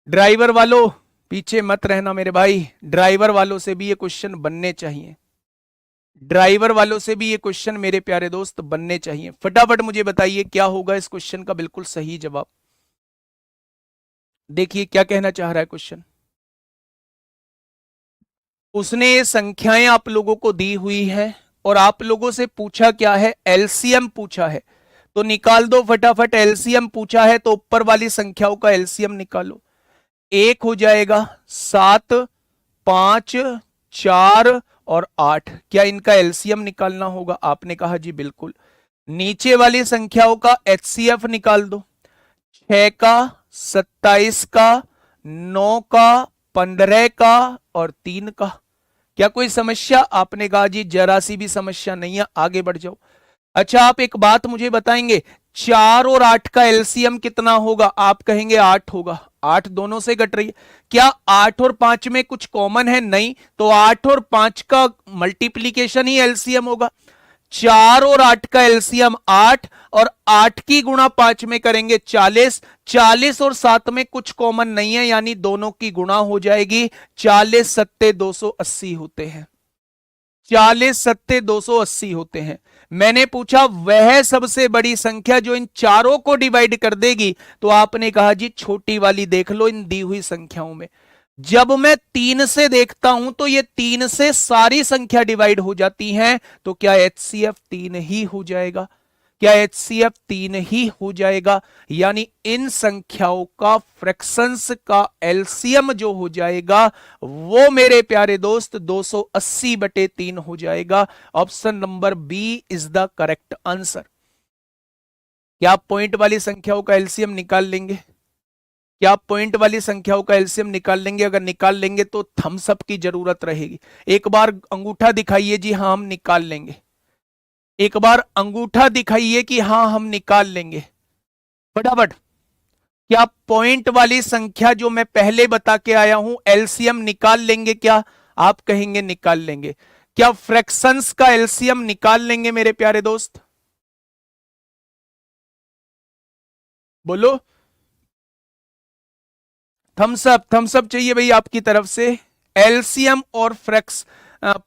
Speaker 1: ड्राइवर वालों पीछे मत रहना मेरे भाई, ड्राइवर वालों से भी ये क्वेश्चन बनने चाहिए, ड्राइवर वालों से भी ये क्वेश्चन मेरे प्यारे दोस्त बनने चाहिए। फटाफट मुझे बताइए क्या होगा इस क्वेश्चन का बिल्कुल सही जवाब। देखिए क्या कहना चाह रहा है क्वेश्चन। उसने ये संख्याएं आप लोगों को दी हुई हैं और आप लोगों से पूछा क्या है, एलसीएम पूछा है, तो निकाल दो फटाफट। एलसीएम पूछा है तो ऊपर वाली संख्याओं का एलसीएम निकालो। एक हो जाएगा 7, 5, 4 और 8। क्या इनका एलसीएम निकालना होगा? आपने कहा जी बिल्कुल। नीचे वाली संख्याओं का एचसीएफ निकाल दो, 6 का, 27 का, 9 का, 15 का और 3 का। क्या कोई समस्या? आपने कहा जी जरा सी भी समस्या नहीं है, आगे बढ़ जाओ। अच्छा आप एक बात मुझे बताएंगे, 4 और 8 का एलसीएम कितना होगा? आप कहेंगे 8 होगा, 8 दोनों से घट रही है। क्या 8 और 5 में कुछ कॉमन है? नहीं, तो 8 और 5 का मल्टीप्लीकेशन ही एलसीएम होगा। 4 और 8 का एलसीएम 8 और 8 की गुणा 5 में करेंगे 40, 40 और 7 में कुछ कॉमन नहीं है, यानी दोनों की गुणा हो जाएगी। 40 सत्ते 280 होते हैं, 40 सत्ते 280 होते हैं। मैंने पूछा वह सबसे बड़ी संख्या जो इन चारों को डिवाइड कर देगी, तो आपने कहा जी छोटी वाली देख लो इन दी हुई संख्याओं में। जब मैं 3 से देखता हूं तो ये 3 से सारी संख्या डिवाइड हो जाती हैं, तो क्या एचसीएफ 3 ही हो जाएगा? क्या एचसीएफ 3 ही हो जाएगा? यानी इन संख्याओं का फ्रैक्शंस का एलसीएम जो हो जाएगा वो मेरे प्यारे दोस्त 280/3 हो जाएगा। Option number B is the correct answer. क्या आप पॉइंट वाली संख्याओं का एलसीएम निकाल लेंगे? क्या आप पॉइंट वाली संख्याओं का एलसीएम निकाल लेंगे? अगर निकाल लेंगे तो थम्स अप की जरूरत रहेगी। एक बार अंगूठा दिखाइए जी हाँ हम निकाल लेंगे, एक बार अंगूठा दिखाइए कि हाँ हम निकाल लेंगे फटाफट। क्या पॉइंट वाली संख्या जो मैं पहले बता के आया हूं एलसीएम निकाल लेंगे क्या? आप कहेंगे निकाल लेंगे। क्या फ्रैक्शंस का एलसीएम निकाल लेंगे मेरे प्यारे दोस्त? बोलो, थम्स अप, थम्स अप चाहिए भाई आपकी तरफ से। एलसीएम और फ्रैक्स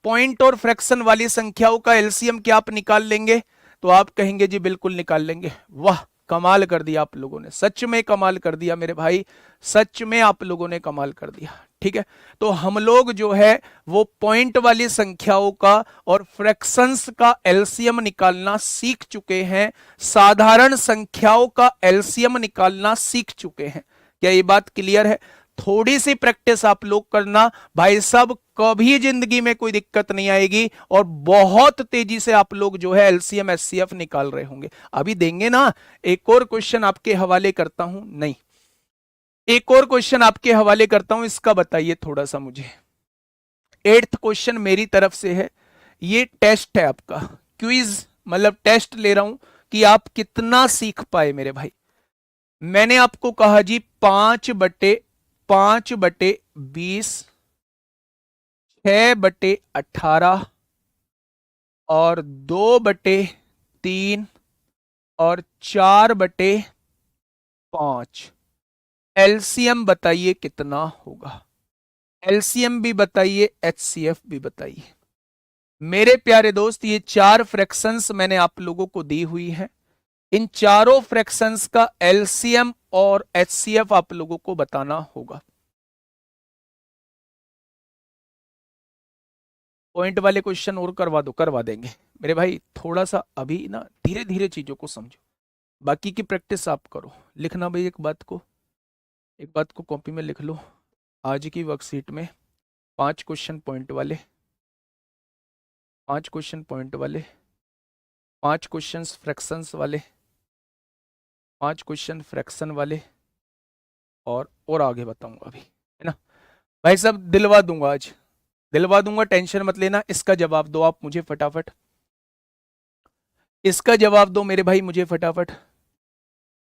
Speaker 1: पॉइंट और फ्रैक्शन वाली संख्याओं का एलसीएम क्या आप निकाल लेंगे? तो आप कहेंगे जी बिल्कुल निकाल लेंगे। वाह कमाल कर दिया आप लोगों ने, सच में कमाल कर दिया मेरे भाई, सच में आप लोगों ने कमाल कर दिया। ठीक है, तो हम लोग जो है वो पॉइंट वाली संख्याओं का और फ्रैक्शंस का एलसीएम निकालना सीख चुके हैं, साधारण संख्याओं का एलसीएम निकालना सीख चुके हैं। क्या ये बात क्लियर है? थोड़ी सी प्रैक्टिस आप लोग करना भाई साहब, कभी जिंदगी में कोई दिक्कत नहीं आएगी और बहुत तेजी से आप लोग जो है एलसीएम एचसीएफ निकाल रहे होंगे। अभी देंगे ना, एक और क्वेश्चन आपके हवाले करता हूं, नहीं एक और क्वेश्चन आपके हवाले करता हूं, इसका बताइए थोड़ा सा मुझे। 8th क्वेश्चन मेरी तरफ से है, ये टेस्ट है आपका, क्विज मतलब टेस्ट ले रहा हूं कि आप कितना सीख पाए मेरे भाई। मैंने आपको कहा जी 5/5/20, 6/18 और 2/3 3 और 4/5। एलसीएम बताइए कितना होगा। एलसीएम भी बताइए, एचसीएफ भी बताइए। मेरे प्यारे दोस्त, ये 4 फ्रैक्शंस मैंने आप लोगों को दी हुई है। इन चारों फ्रैक्शंस का एलसीएम और एचसीएफ आप लोगों को बताना होगा। पॉइंट वाले क्वेश्चन और करवा दो, करवा देंगे मेरे भाई। थोड़ा सा अभी ना धीरे धीरे चीजों को समझो, बाकी की प्रैक्टिस आप करो। लिखना भाई, एक बात को कॉपी में लिख लो। आज की वर्कशीट में 5 क्वेश्चन पॉइंट वाले, 5 क्वेश्चन पॉइंट वाले, 5 क्वेश्चन फ्रैक्शंस वाले, 5 क्वेश्चन फ्रैक्शन वाले, और आगे बताऊंगा अभी, है ना भाई साहब। दिलवा दूंगा आज, दिलवा दूंगा, टेंशन मत लेना। इसका जवाब दो आप मुझे फटाफट, इसका जवाब दो मेरे भाई मुझे फटाफट।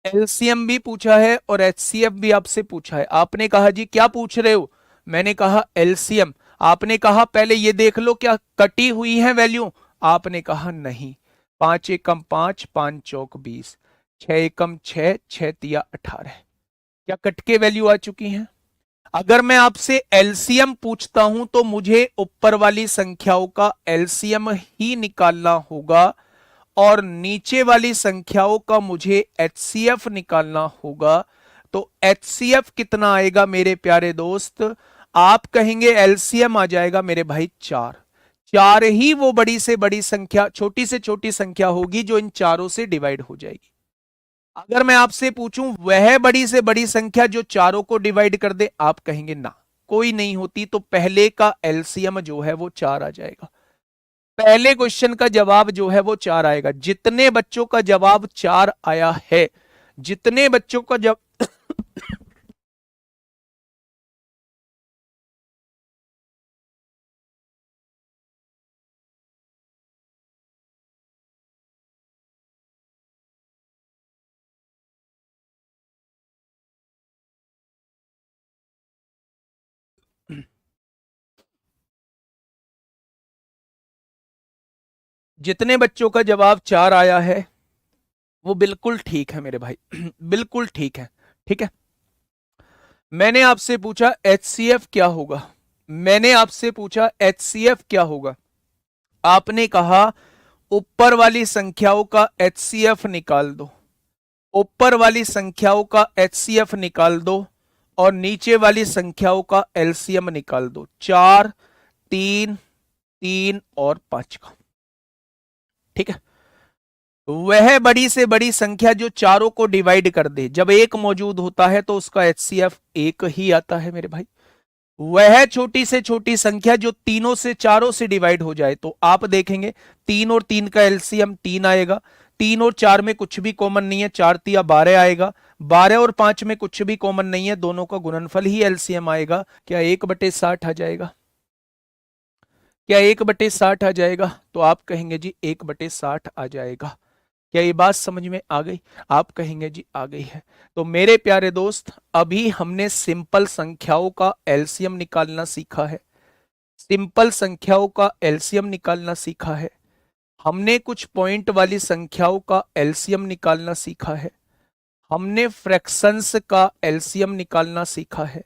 Speaker 1: एलसीएम भी पूछा है और एचसीएफ भी आपसे पूछा है। आपने कहा जी क्या पूछ रहे हो, मैंने कहा एलसीएम। आपने कहा पहले ये देख लो क्या कटी हुई है वैल्यू, आपने कहा नहीं। 5 एकम 5, 5 चौक 20, 6 एकम 6, 6 तिया 18। क्या कट के वैल्यू आ चुकी हैं? अगर मैं आपसे एलसीएम पूछता हूं तो मुझे ऊपर वाली संख्याओं का एलसीएम ही निकालना होगा और नीचे वाली संख्याओं का मुझे एचसीएफ निकालना होगा। तो एचसीएफ कितना आएगा मेरे प्यारे दोस्त? आप कहेंगे एलसीएम आ जाएगा मेरे भाई 4। 4 ही वो बड़ी से बड़ी संख्या, छोटी से छोटी संख्या होगी जो इन चारों से डिवाइड हो जाएगी। अगर मैं आपसे पूछूं वह बड़ी से बड़ी संख्या जो चारों को डिवाइड कर दे, आप कहेंगे ना कोई नहीं होती। तो पहले का एलसीएम जो है वो 4 आ जाएगा। पहले क्वेश्चन का जवाब जो है वो 4 आएगा। जितने बच्चों का जवाब 4 आया है, जितने बच्चों का जब जितने बच्चों का जवाब 4 आया है वो बिल्कुल ठीक है मेरे भाई, बिल्कुल ठीक है। ठीक है, मैंने आपसे पूछा एचसीएफ क्या होगा, मैंने आपसे पूछा एचसीएफ क्या होगा। आपने कहा ऊपर वाली संख्याओं का एचसीएफ निकाल दो, ऊपर वाली संख्याओं का एचसीएफ निकाल दो और नीचे वाली संख्याओं का एलसीएम निकाल दो। 4, 3, 3 और 5 का। ठीक है, वह बड़ी से बड़ी संख्या जो चारों को डिवाइड कर दे। जब एक मौजूद होता है तो उसका एचसीएफ एक ही आता है मेरे भाई। वह छोटी से छोटी संख्या जो तीनों से चारों से डिवाइड हो जाए, तो आप देखेंगे 3 और 3 का एलसीएम 3 आएगा। 3 और 4 में कुछ भी कॉमन नहीं है, 4 तिया 12 आएगा। 12 और 5 में कुछ भी कॉमन नहीं है, दोनों का गुणनफल ही एलसीएम आएगा। क्या 1/60 आ जाएगा? क्या 1/60 आ जाएगा? तो आप कहेंगे जी 1/60 आ जाएगा। क्या ये बात समझ में आ गई? आप कहेंगे जी आ गई है। तो मेरे प्यारे दोस्त, अभी हमने सिंपल संख्याओं का एलसीएम निकालना सीखा है, सिंपल संख्याओं का एलसीएम निकालना सीखा है। हमने कुछ पॉइंट वाली संख्याओं का एलसीएम निकालना सीखा है। हमने फ्रैक्शंस का एलसीएम निकालना सीखा है।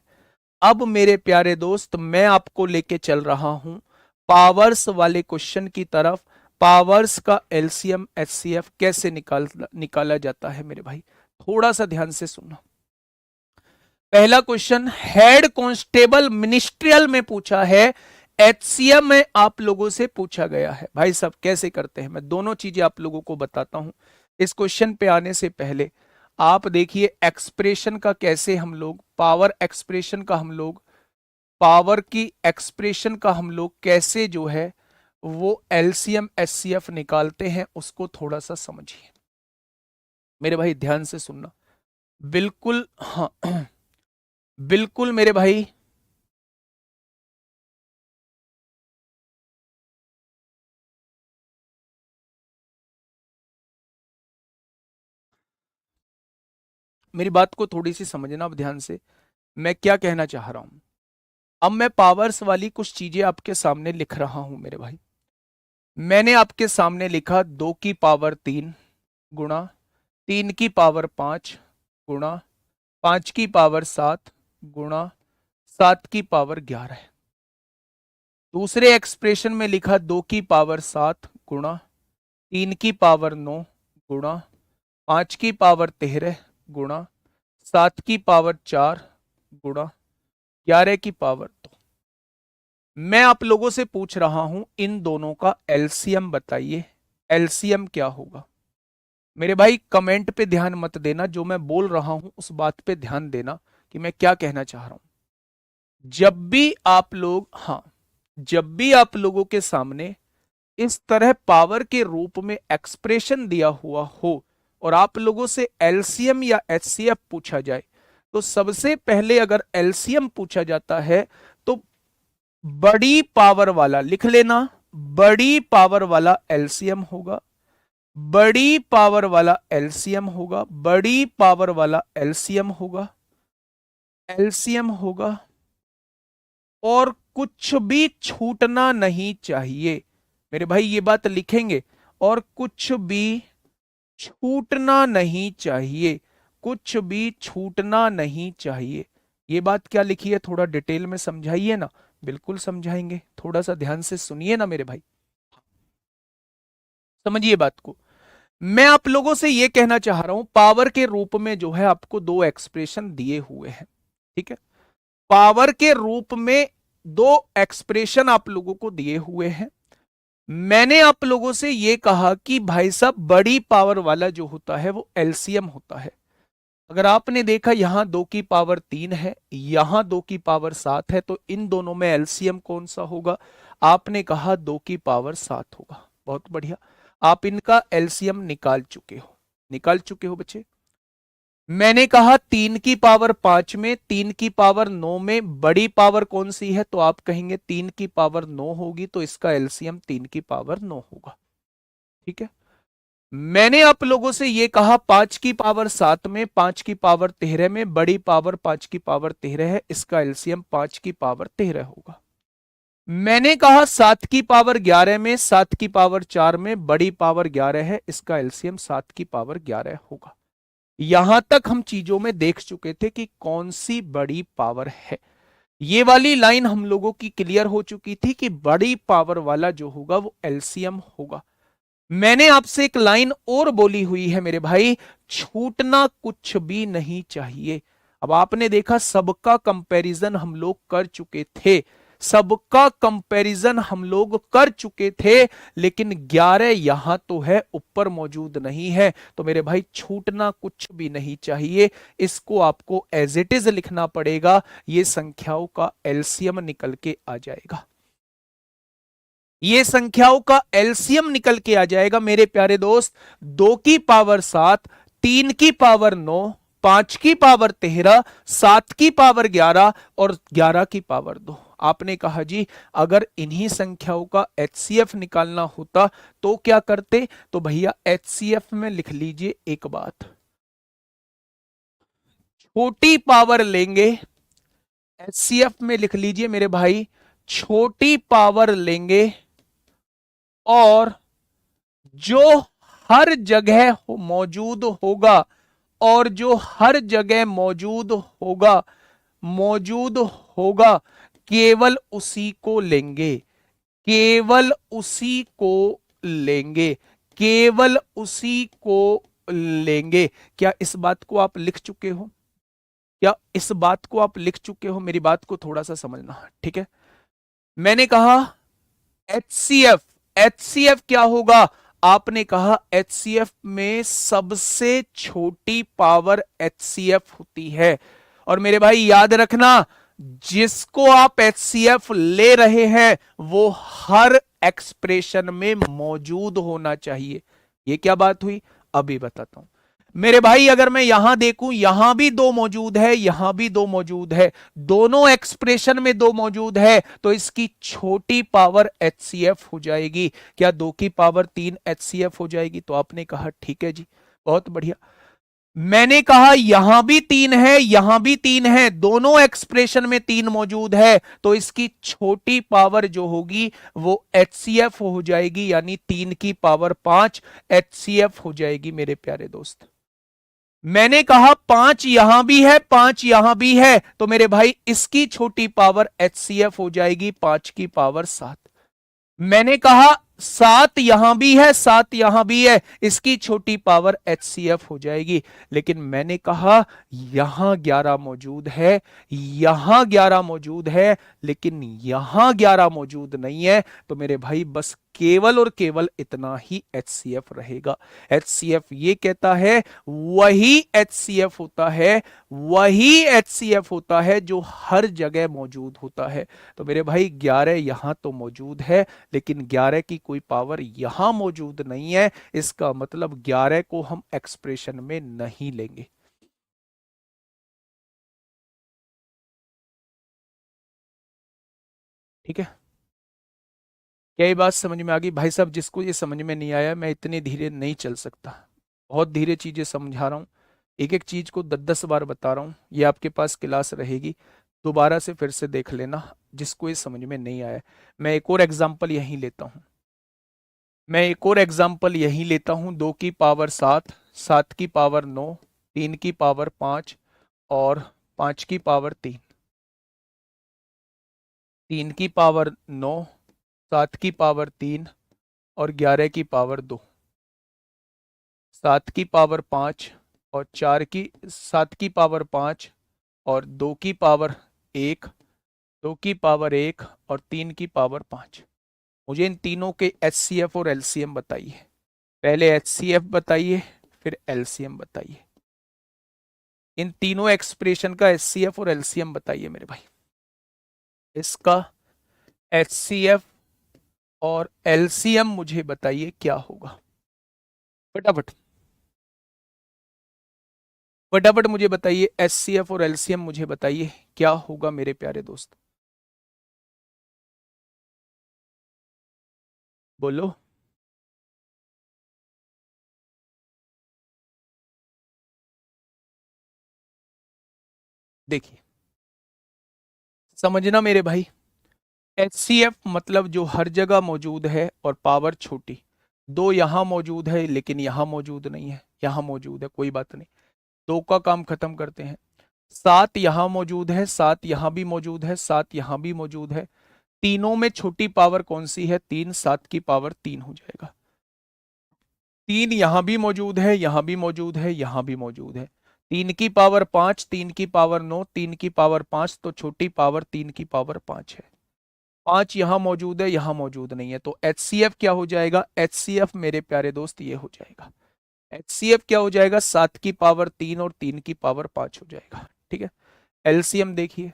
Speaker 1: अब मेरे प्यारे दोस्त, मैं आपको लेके चल रहा हूं पावर्स वाले क्वेश्चन की तरफ। पावर्स का एलसीएम एचसीएफ कैसे निकाला जाता है मेरे भाई, थोड़ा सा ध्यान से सुनना। पहला क्वेश्चन हेड कांस्टेबल मिनिस्ट्रियल में पूछा है, एचसीएम में आप लोगों से पूछा गया है। भाई साहब कैसे करते हैं, मैं दोनों चीजें आप लोगों को बताता हूं। इस क्वेश्चन पे आने से पहले आप देखिए एक्सप्रेशन का कैसे हम लोग, पावर एक्सप्रेशन का हम लोग, पावर की एक्सप्रेशन का हम लोग कैसे जो है वो एलसीएम एचसीएफ निकालते हैं, उसको थोड़ा सा समझिए मेरे भाई, ध्यान से सुनना। बिल्कुल हाँ, बिल्कुल मेरे भाई, मेरी बात को थोड़ी सी समझना अब ध्यान से, मैं क्या कहना चाह रहा हूं। अब मैं पावर्स वाली कुछ चीजें आपके सामने लिख रहा हूं मेरे भाई। मैंने आपके सामने लिखा 2 की पावर 3 गुणा 3 की पावर 5 गुणा 5 की पावर 7 गुणा 7 की पावर 11। दूसरे एक्सप्रेशन में लिखा 2 की पावर 7 गुणा 3 की पावर 9 गुणा 5 की पावर 13 गुणा 7 की पावर 4 गुणा 11 की पावर 2। मैं आप लोगों से पूछ रहा हूं इन दोनों का एलसीएम बताइए, एलसीएम क्या होगा। मेरे भाई कमेंट पे ध्यान मत देना, जो मैं बोल रहा हूं उस बात पे ध्यान देना कि मैं क्या कहना चाह रहा हूं। जब भी आप लोग, हाँ, जब भी आप लोगों के सामने इस तरह पावर के रूप में एक्सप्रेशन दिया हुआ हो और आप लोगों से एलसीएम या एचसीएफ पूछा जाए, तो सबसे पहले अगर एलसीएम पूछा जाता है तो बड़ी पावर वाला लिख लेना, बड़ी पावर वाला एलसीएम होगा, बड़ी पावर वाला एलसीएम होगा, बड़ी पावर वाला एलसीएम होगा, एलसीएम होगा, और कुछ भी छूटना नहीं चाहिए। मेरे भाई ये बात लिखेंगे, और कुछ भी छूटना नहीं चाहिए, कुछ भी छूटना नहीं चाहिए। ये बात क्या लिखी है, थोड़ा डिटेल में समझाइए ना। बिल्कुल समझाएंगे, थोड़ा सा ध्यान से सुनिए ना मेरे भाई, समझिए बात को। मैं आप लोगों से यह कहना चाह रहा हूं पावर के रूप में जो है आपको दो एक्सप्रेशन दिए हुए हैं, ठीक है। पावर के रूप में दो एक्सप्रेशन आप लोगों को दिए हुए हैं। मैंने आप लोगों से यह कहा कि भाई साहब बड़ी पावर वाला जो होता है वो एलसीएम होता है। अगर आपने देखा यहां 2 की पावर 3 है, यहां 2 की पावर 7 है, तो इन दोनों में एलसीएम कौन सा होगा? आपने कहा 2 की पावर 7 होगा। बहुत बढ़िया, आप इनका एलसीएम निकाल चुके हो, निकाल चुके हो बच्चे। मैंने कहा 3 की पावर 5 में 3 की पावर 9 में बड़ी पावर कौन सी है, तो आप कहेंगे 3 की पावर 9 होगी, तो इसका एलसीएम 3 की पावर 9 होगा, ठीक है। मैंने आप लोगों से यह कहा 5 की पावर 7 में 5 की पावर 13 में बड़ी पावर 5 की पावर 13 है, इसका एलसीएम 5 की पावर 13 होगा। मैंने कहा 7 की पावर 11 में 7 की पावर 4 में बड़ी पावर 11 है, इसका एलसीएम 7 की पावर 11 होगा। यहां तक हम चीजों में देख चुके थे कि कौन सी बड़ी पावर है। ये वाली लाइन हम लोगों की क्लियर हो चुकी थी कि बड़ी पावर वाला जो होगा वो एलसीएम होगा। मैंने आपसे एक लाइन और बोली हुई है मेरे भाई, छूटना कुछ भी नहीं चाहिए। अब आपने देखा सबका कंपैरिजन हम लोग कर चुके थे, सबका कंपैरिजन हम लोग कर चुके थे, लेकिन 11 यहां तो है, ऊपर मौजूद नहीं है। तो मेरे भाई छूटना कुछ भी नहीं चाहिए, इसको आपको एज इट इज लिखना पड़ेगा। ये संख्याओं का एलसीएम निकल के आ जाएगा, ये संख्याओं का एलसीएम निकल के आ जाएगा मेरे प्यारे दोस्त। 2 की पावर 7, 3 की पावर 9, 5 की पावर 13, 7 की पावर 11 और 11 की पावर 2। आपने कहा जी अगर इन्हीं संख्याओं का एचसीएफ निकालना होता तो क्या करते, तो भैया एचसीएफ में लिख लीजिए एक बात, छोटी पावर लेंगे, एचसीएफ में लिख लीजिए मेरे भाई छोटी पावर लेंगे, और जो हर जगह मौजूद होगा, और जो हर जगह मौजूद होगा, मौजूद होगा, केवल उसी को लेंगे, केवल उसी को लेंगे, केवल उसी को लेंगे। क्या इस बात को आप लिख चुके हो? क्या इस बात को आप लिख चुके हो? मेरी बात को थोड़ा सा समझना, ठीक है। मैंने कहा एचसीएफ, एचसीएफ क्या होगा? आपने कहा एचसीएफ में सबसे छोटी पावर एचसीएफ होती है। और मेरे भाई याद रखना, जिसको आप एचसीएफ ले रहे हैं वो हर एक्सप्रेशन में मौजूद होना चाहिए। ये क्या बात हुई, अभी बताता हूं मेरे भाई। अगर मैं यहां देखूं, यहां भी 2 मौजूद है, यहां भी 2 मौजूद है, दोनों एक्सप्रेशन में 2 मौजूद है, तो इसकी छोटी पावर एचसीएफ हो जाएगी। क्या 2 की पावर 3 एचसीएफ हो जाएगी? तो आपने कहा ठीक है जी, बहुत बढ़िया। मैंने कहा यहां भी 3 है, यहां भी 3 है, दोनों एक्सप्रेशन में 3 मौजूद है, तो इसकी छोटी पावर जो होगी वो HCF हो जाएगी, यानी 3 की पावर 5 HCF हो जाएगी मेरे प्यारे दोस्त। मैंने कहा 5 यहां भी है, 5 यहां भी है, तो मेरे भाई इसकी छोटी पावर HCF हो जाएगी 5 की पावर 7। मैंने कहा 7 यहां भी है, 7 यहां भी है, इसकी छोटी पावर HCF हो जाएगी। लेकिन मैंने कहा यहां 11 मौजूद है, यहां 11 मौजूद है, लेकिन यहां 11 मौजूद नहीं है, तो मेरे भाई बस केवल और केवल इतना ही HCF रहेगा। HCF ये कहता है, वही HCF होता है, वही HCF होता है जो हर जगह मौजूद होता है। तो मेरे भाई 11 यहां तो मौजूद है, लेकिन 11 की कोई पावर यहां मौजूद नहीं है, इसका मतलब 11 को हम एक्सप्रेशन में नहीं लेंगे। ठीक है, क्या ये बात समझ में आ गई भाई साहब? जिसको ये समझ में नहीं आया, मैं इतने धीरे नहीं चल सकता, बहुत धीरे चीजें समझा रहा हूं, एक एक चीज को 10-10 बार बता रहा हूं। ये आपके पास क्लास रहेगी, दोबारा से फिर से देख लेना जिसको ये समझ में नहीं आया। मैं एक और एग्जाम्पल यहीं लेता हूं, मैं एक और एग्जाम्पल यहीं लेता हूं। 2 की पावर 7, 7 की पावर 9, 3 की पावर 5 और 5 की पावर 3, 3 की पावर 9, 7 की पावर 3 और 11 की पावर 2, 7 की पावर 5 और 7 की पावर 5 और 2 की पावर 1, 2 की पावर 1 और 3 की पावर 5। मुझे इन तीनों के HCF और LCM बताइए। पहले HCF बताइए, फिर LCM बताइए। इन तीनों एक्सप्रेशन का HCF और LCM बताइए मेरे भाई। इसका HCF और LCM मुझे बताइए क्या होगा, फटाफट फटाफट मुझे बताइए। HCF और LCM मुझे बताइए क्या होगा मेरे प्यारे दोस्त, बोलो। देखिए, समझना मेरे भाई, HCF मतलब जो हर जगह मौजूद है और पावर छोटी। 2 यहां मौजूद है लेकिन यहां मौजूद नहीं है, यहां मौजूद है, कोई बात नहीं, 2 का काम खत्म करते हैं। 7 यहां मौजूद है, 7 यहां भी मौजूद है, 7 यहां भी मौजूद है। तीनों में छोटी पावर कौन सी है? 3, 7 की पावर 3 हो जाएगा। 3 यहां भी मौजूद है, यहां भी मौजूद है, यहां भी मौजूद है। 3 की पावर 5, 3 की पावर 9, 3 की पावर 5, तो छोटी पावर 3 की पावर 5 है। 5 यहां मौजूद है, यहां मौजूद नहीं है, तो HCF क्या हो जाएगा? HCF मेरे प्यारे दोस्त ये हो जाएगा, HCF क्या हो जाएगा? 7 की पावर 3 और 3 की पावर 5 हो जाएगा। ठीक है, LCM देखिए,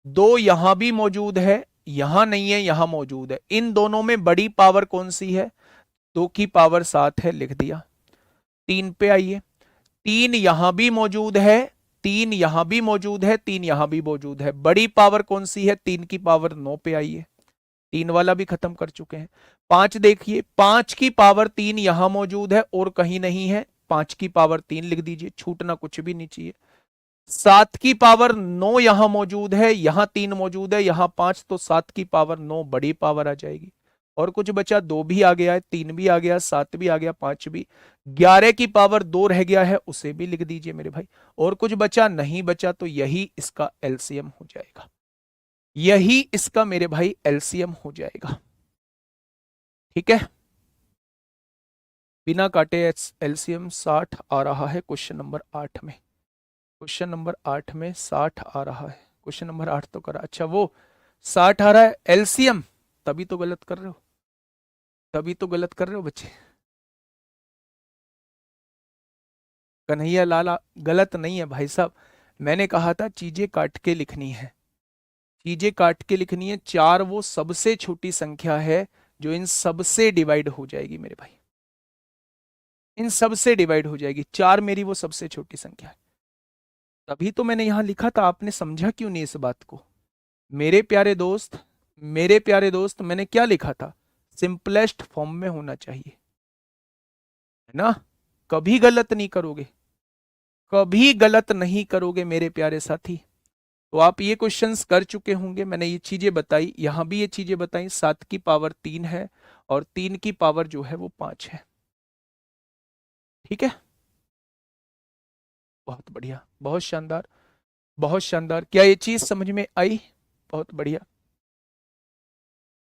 Speaker 1: 2 यहां भी मौजूद है, यहां नहीं है, यहां मौजूद है। इन दोनों में बड़ी पावर कौन सी है? 2 की पावर 7 है, लिख दिया। 3 पे आइए, 3 यहां भी मौजूद है, 3 यहां भी मौजूद है, 3 यहां भी मौजूद है। बड़ी पावर कौन सी है? 3 की पावर 9 पे आइए, 3 वाला भी खत्म कर चुके हैं। 5 देखिए, 5 की पावर 3 यहां मौजूद है और कहीं नहीं है, 5 की पावर 3 लिख दीजिए, छूटना कुछ भी नहीं चाहिए। 7 की पावर 9 यहां मौजूद है, यहां 3 मौजूद है, यहां 5, तो 7 की पावर 9 बड़ी पावर आ जाएगी। और कुछ बचा? 2 भी आ गया है, 3 भी आ गया, 7 भी आ गया, 5 भी। 11 की पावर 2 रह गया है, उसे भी लिख दीजिए मेरे भाई। और कुछ बचा? नहीं बचा, तो यही इसका LCM हो जाएगा, यही इसका मेरे भाई LCM हो जाएगा। ठीक है, बिना काटे LCM 60 आ रहा है क्वेश्चन नंबर 8 में, क्वेश्चन नंबर 8 में 60 आ रहा है। क्वेश्चन नंबर 8 तो करा, अच्छा वो 60 आ रहा है LCM, तभी तो गलत कर रहे हो, तभी तो गलत कर रहे हो बच्चे। कन्हैया लाला, गलत नहीं है भाई साहब, मैंने कहा था चीजें काट के लिखनी है, चीजें काट के लिखनी है। 4 वो सबसे छोटी संख्या है जो इन सबसे डिवाइड हो जाएगी मेरे भाई, इन सबसे डिवाइड हो जाएगी। 4 मेरी वो सबसे छोटी संख्या है, तभी तो मैंने यहां लिखा था। आपने समझा क्यों नहीं इस बात को मेरे प्यारे दोस्त? मेरे प्यारे दोस्त, मैंने क्या लिखा था? सिंपलेस्ट फॉर्म में होना चाहिए, है ना? कभी गलत नहीं करोगे, कभी गलत नहीं करोगे मेरे प्यारे साथी। तो आप ये क्वेश्चंस कर चुके होंगे, मैंने ये चीजें बताई, यहां भी ये चीजें बताई। 7 की पावर 3 है और 3 की पावर जो है वो 5 है। ठीक है, बहुत बढ़िया, बहुत शानदार, बहुत शानदार। क्या ये चीज समझ में आई? बहुत बढ़िया।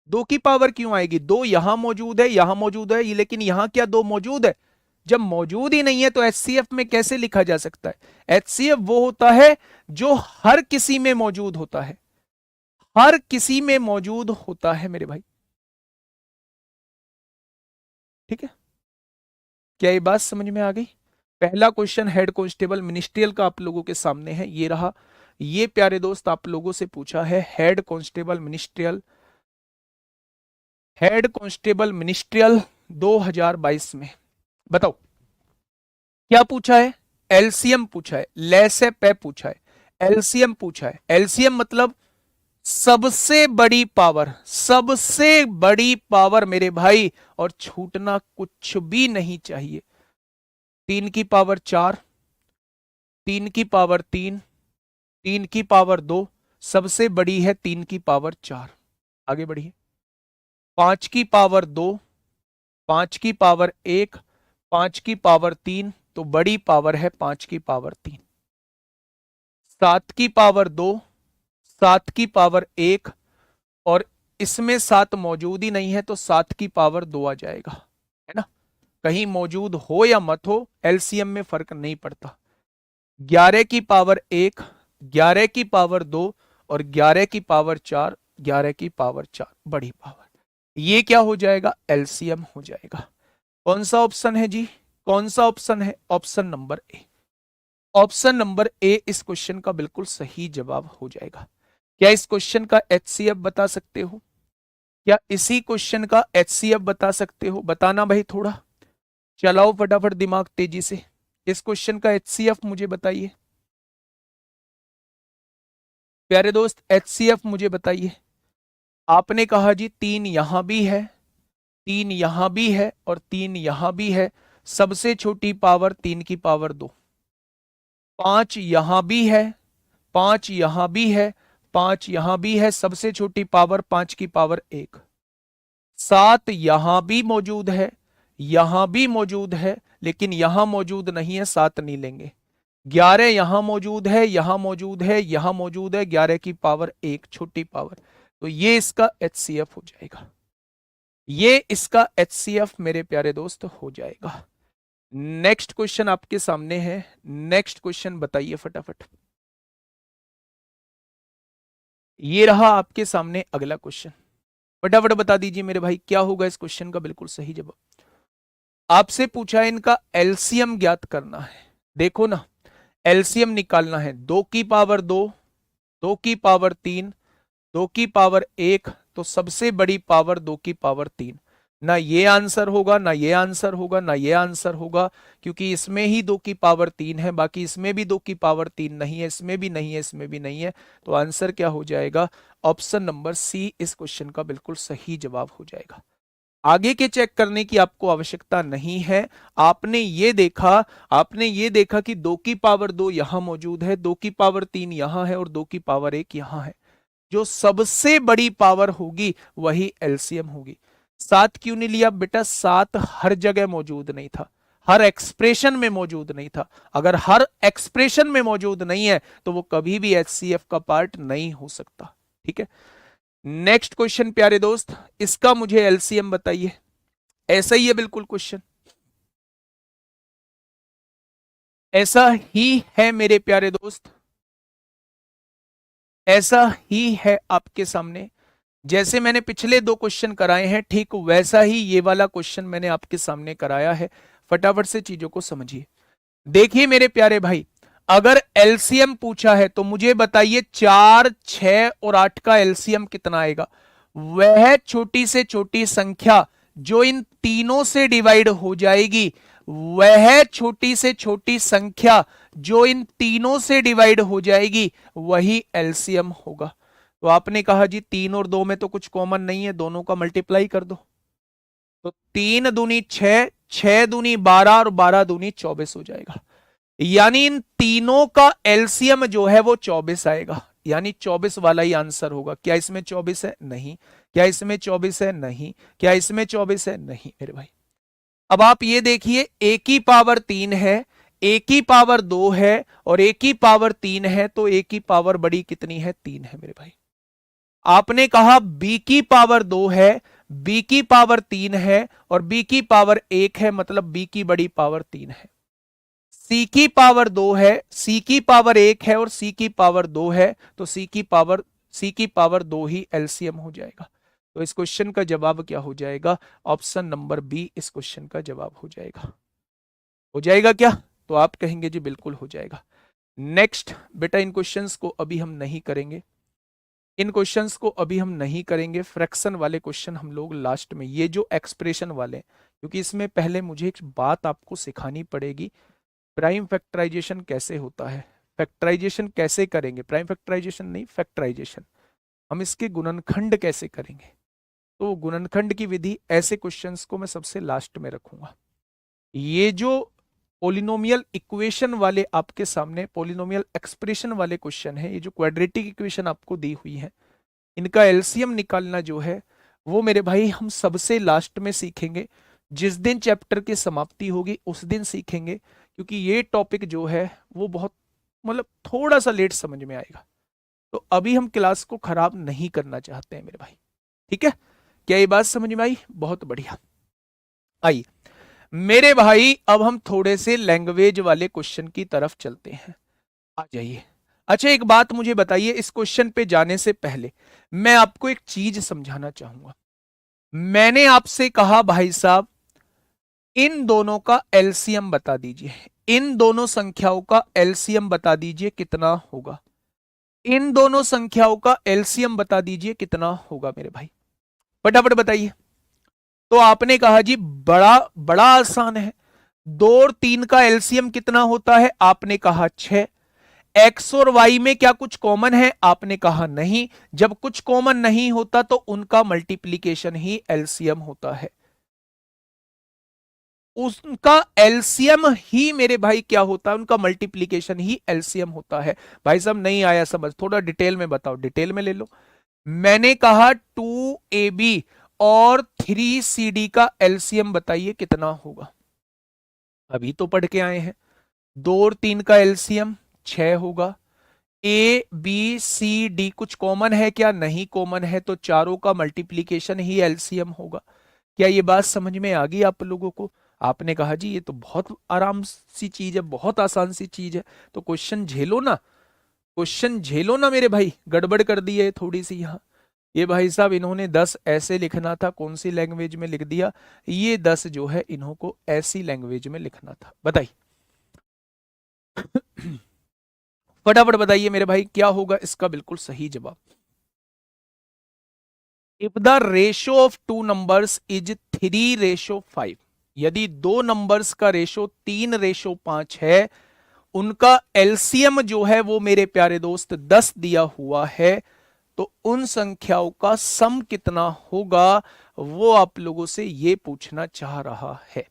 Speaker 1: 2 की पावर क्यों आएगी? 2 यहां मौजूद है, यहां मौजूद है, लेकिन यहां क्या 2 मौजूद है? जब मौजूद ही नहीं है तो एचसीएफ में कैसे लिखा जा सकता है? एचसीएफ वो होता है जो हर किसी में मौजूद होता है, हर किसी में मौजूद होता है मेरे भाई। ठीक है, क्या ये बात समझ में आ गई? पहला क्वेश्चन हेड कांस्टेबल मिनिस्ट्रियल का आप लोगों के सामने है, ये रहा। ये प्यारे दोस्त आप लोगों से पूछा है head constable ministerial, head constable ministerial 2022 में। बताओ क्या पूछा है? एलसीएम पूछा है, लेसे पे पूछा है, एलसीएम पूछा है। एलसीएम मतलब सबसे बड़ी पावर, सबसे बड़ी पावर मेरे भाई, और छूटना कुछ भी नहीं चाहिए। 3 की पावर 4, 3 की पावर 3, 3 की पावर 2, सबसे बड़ी है 3 की पावर 4। आगे बढ़िए। 5 की पावर 2, 5 की पावर 1, 5 की पावर 3, तो बड़ी पावर है 5 की पावर 3। 7 की पावर 2, 7 की पावर 1, और इसमें 7 मौजूद ही नहीं है तो 7 की पावर 2 आ जाएगा, है ना? कहीं मौजूद हो या मत हो, एलसीएम में फर्क नहीं पड़ता। 11 की पावर 1, 11 की पावर 2, और 11 की पावर 4, 11 की पावर 4 बड़ी पावर। ये क्या हो जाएगा? एलसीएम हो जाएगा। कौन सा ऑप्शन है जी? कौन सा ऑप्शन है? Option number A. Option number A इस क्वेश्चन का बिल्कुल सही जवाब हो जाएगा। क्या इस क्वेश्चन का एचसीएफ बता सकते हो? क्या इसी क्वेश्चन का एचसीएफ बता सकते हो? बताना भाई, थोड़ा चलाओ फटाफट दिमाग तेजी से। इस क्वेश्चन का एचसीएफ मुझे बताइए प्यारे दोस्त, एचसीएफ मुझे बताइए। आपने कहा जी 3 यहां भी है, 3 यहां भी है, और 3 यहां भी है। सबसे छोटी पावर 3 की पावर 2। 5 यहां भी है, 5 यहां भी है, 5 यहां भी है, सबसे छोटी पावर 5 की पावर 1। 7 यहां भी मौजूद है, यहां भी मौजूद है, लेकिन यहां मौजूद नहीं है, 7 नहीं लेंगे। 11 यहां मौजूद है, यहां मौजूद है, यहां मौजूद है, 11 की पावर 1 छोटी पावर। तो ये इसका एचसीएफ हो जाएगा, ये इसका एचसीएफ मेरे प्यारे दोस्त हो जाएगा। नेक्स्ट क्वेश्चन आपके सामने है, नेक्स्ट क्वेश्चन बताइए फटाफट। ये रहा आपके सामने अगला क्वेश्चन, फटाफट बता दीजिए मेरे भाई क्या होगा इस क्वेश्चन का बिल्कुल सही जवाब। आपसे पूछा है इनका एलसीएम ज्ञात करना है। देखो ना, एलसीएम निकालना है। 2 की पावर 2, 2 की पावर 3, 2 की पावर 1, तो सबसे बड़ी पावर 2 की पावर 3। ना ये आंसर होगा, ना ये आंसर होगा, ना ये आंसर होगा, क्योंकि इसमें ही 2 की पावर 3 है, बाकी इसमें भी 2 की पावर 3 नहीं है, इसमें भी नहीं है, इसमें भी नहीं है। तो आंसर क्या हो जाएगा? ऑप्शन नंबर सी इस क्वेश्चन का बिल्कुल सही जवाब हो जाएगा। आगे के चेक करने की आपको आवश्यकता नहीं है। आपने ये देखा, आपने ये देखा कि 2 की पावर 2 यहां मौजूद है, 2 की पावर 3 यहां है, और 2 की पावर 1 यहां है। जो सबसे बड़ी पावर होगी वही एलसीएम होगी। 7 क्यों नहीं लिया बेटा? 7 हर जगह मौजूद नहीं था, हर एक्सप्रेशन में मौजूद नहीं था। अगर हर एक्सप्रेशन में मौजूद नहीं है तो वो कभी भी एचसीएफ का पार्ट नहीं हो सकता। ठीक है, नेक्स्ट क्वेश्चन प्यारे दोस्त, इसका मुझे एलसीएम बताइए। ऐसा ही है बिल्कुल क्वेश्चन, ऐसा ही है मेरे प्यारे दोस्त, ऐसा ही है आपके सामने। जैसे मैंने पिछले 2 क्वेश्चन कराए हैं, ठीक वैसा ही ये वाला क्वेश्चन मैंने आपके सामने कराया है। फटाफट से चीजों को समझिए। देखिए मेरे प्यारे भाई, अगर एलसीएम पूछा है तो मुझे बताइए 4, 6 और 8 का एलसीएम कितना आएगा? वह छोटी से छोटी संख्या जो इन तीनों से डिवाइड हो जाएगी, वह छोटी से छोटी संख्या जो इन तीनों से डिवाइड हो जाएगी, वही एलसीएम होगा। तो आपने कहा जी 3 और 2 में तो कुछ कॉमन नहीं है, दोनों का मल्टीप्लाई कर दो। तो 3 दूनी 6, 6 दूनी 12, और 12 दूनी 24 हो जाएगा। यानी इन तीनों का एलसीएम जो है वो 24 आएगा, यानी 24 वाला ही आंसर होगा। क्या इसमें 24 है? नहीं। क्या इसमें 24 है? नहीं। क्या इसमें 24 है? नहीं मेरे भाई। अब आप ये देखिए, ए की पावर 3 है, ए की पावर 2 है और ए की पावर 3 है, तो ए की पावर बड़ी कितनी है? 3 है मेरे भाई। आपने कहा बी की पावर 2 है, बी की पावर 3 है और बी की पावर 1 है, मतलब बी की बड़ी पावर 3 है। सी की पावर 2 है, सी की पावर 1 है और सी की पावर 2 है, तो सी की पावर 2 ही एलसीएम हो जाएगा। तो इस क्वेश्चन का जवाब क्या हो जाएगा? ऑप्शन नंबर बी इस क्वेश्चन का जवाब हो जाएगा। हो जाएगा क्या? तो आप कहेंगे जी बिल्कुल हो जाएगा। नेक्स्ट बेटा, इन क्वेश्चंस को अभी हम नहीं करेंगे, इन क्वेश्चंस को अभी हम नहीं करेंगे। फ्रैक्शन वाले क्वेश्चन हम लोग लास्ट में, ये जो एक्सप्रेशन वाले, क्योंकि इसमें पहले मुझे एक बात आपको सिखानी पड़ेगी, प्राइम फैक्टराइजेशन कैसे होता है, फैक्टराइजेशन कैसे करेंगे, प्राइम फैक्टराइजेशन नहीं, फैक्टराइजेशन, हम इसके गुणनखंड कैसे करेंगे। तो गुणनखंड की विधि, ऐसे क्वेश्चंस को मैं सबसे लास्ट में रखूंगा। ये जो पोलिनोमियल इक्वेशन वाले आपके सामने, पोलिनोमियल एक्सप्रेशन वाले क्वेश्चन है, ये जो क्वाड्रेटिक इक्वेशन आपको दी हुई है, इनका एलसीएम निकालना जो है वो मेरे भाई हम सबसे लास्ट में सीखेंगे। जिस दिन चैप्टर की समाप्ति होगी उस दिन सीखेंगे, क्योंकि ये टॉपिक जो है वो बहुत, मतलब थोड़ा सा लेट समझ में आएगा। तो अभी हम क्लास को खराब नहीं करना चाहते हैं मेरे भाई, ठीक है? क्या ये बात समझ में आई? बहुत बढ़िया। आइए मेरे भाई, अब हम थोड़े से लैंग्वेज वाले क्वेश्चन की तरफ चलते हैं। आ जाइए। अच्छा एक बात मुझे बताइए, इस क्वेश्चन पे जाने से पहले मैं आपको एक चीज समझाना चाहूंगा। मैंने आपसे कहा भाई साहब, इन दोनों का एलसीएम बता दीजिए, इन दोनों संख्याओं का एलसीएम बता दीजिए कितना होगा, इन दोनों संख्याओं का एलसीएम बता दीजिए कितना होगा मेरे भाई, फटाफट बताइए। तो आपने कहा जी बड़ा बड़ा आसान है, 2 और 3 का एलसीएम कितना होता है? आपने कहा 6। एक्स और वाई में क्या कुछ कॉमन है? आपने कहा नहीं। जब कुछ कॉमन नहीं होता तो उनका मल्टीप्लीकेशन ही एलसीएम होता है, उनका एलसीएम ही मेरे भाई क्या होता है? उनका मल्टीप्लीकेशन ही एलसीएम होता है। भाई साहब नहीं आया समझ, थोड़ा डिटेल में बताओ, डिटेल में ले लो। मैंने कहा 2ab और 3cd का एलसीएम बताइए कितना होगा। अभी तो पढ़ के आए हैं, 2 और 3 का एलसीएम 6 होगा। ए बी सी डी कुछ कॉमन है क्या? नहीं कॉमन है, तो चारों का मल्टीप्लीकेशन ही एलसीएम होगा। क्या ये बात समझ में आ गई आप लोगों को? आपने कहा जी ये तो बहुत आराम सी चीज है, बहुत आसान सी चीज है, तो क्वेश्चन झेलो ना, क्वेश्चन झेलो ना मेरे भाई, गड़बड़ कर दी है थोड़ी सी यहाँ। ये भाई साहब इन्होंने 10 ऐसे लिखना था, कौन सी लैंग्वेज में लिख दिया? ये 10 जो है इन्हों को ऐसी लैंग्वेज में लिखना था, बताइए। फटाफट बताइए मेरे भाई क्या होगा इसका बिल्कुल सही जवाब। If the ratio of two numbers is 3:5, यदि दो नंबर्स का रेशो 3:5 है, उनका एलसीएम जो है वो मेरे प्यारे दोस्त 10 दिया हुआ है, तो उन संख्याओं का सम कितना होगा, वो आप लोगों से ये पूछना चाह रहा है।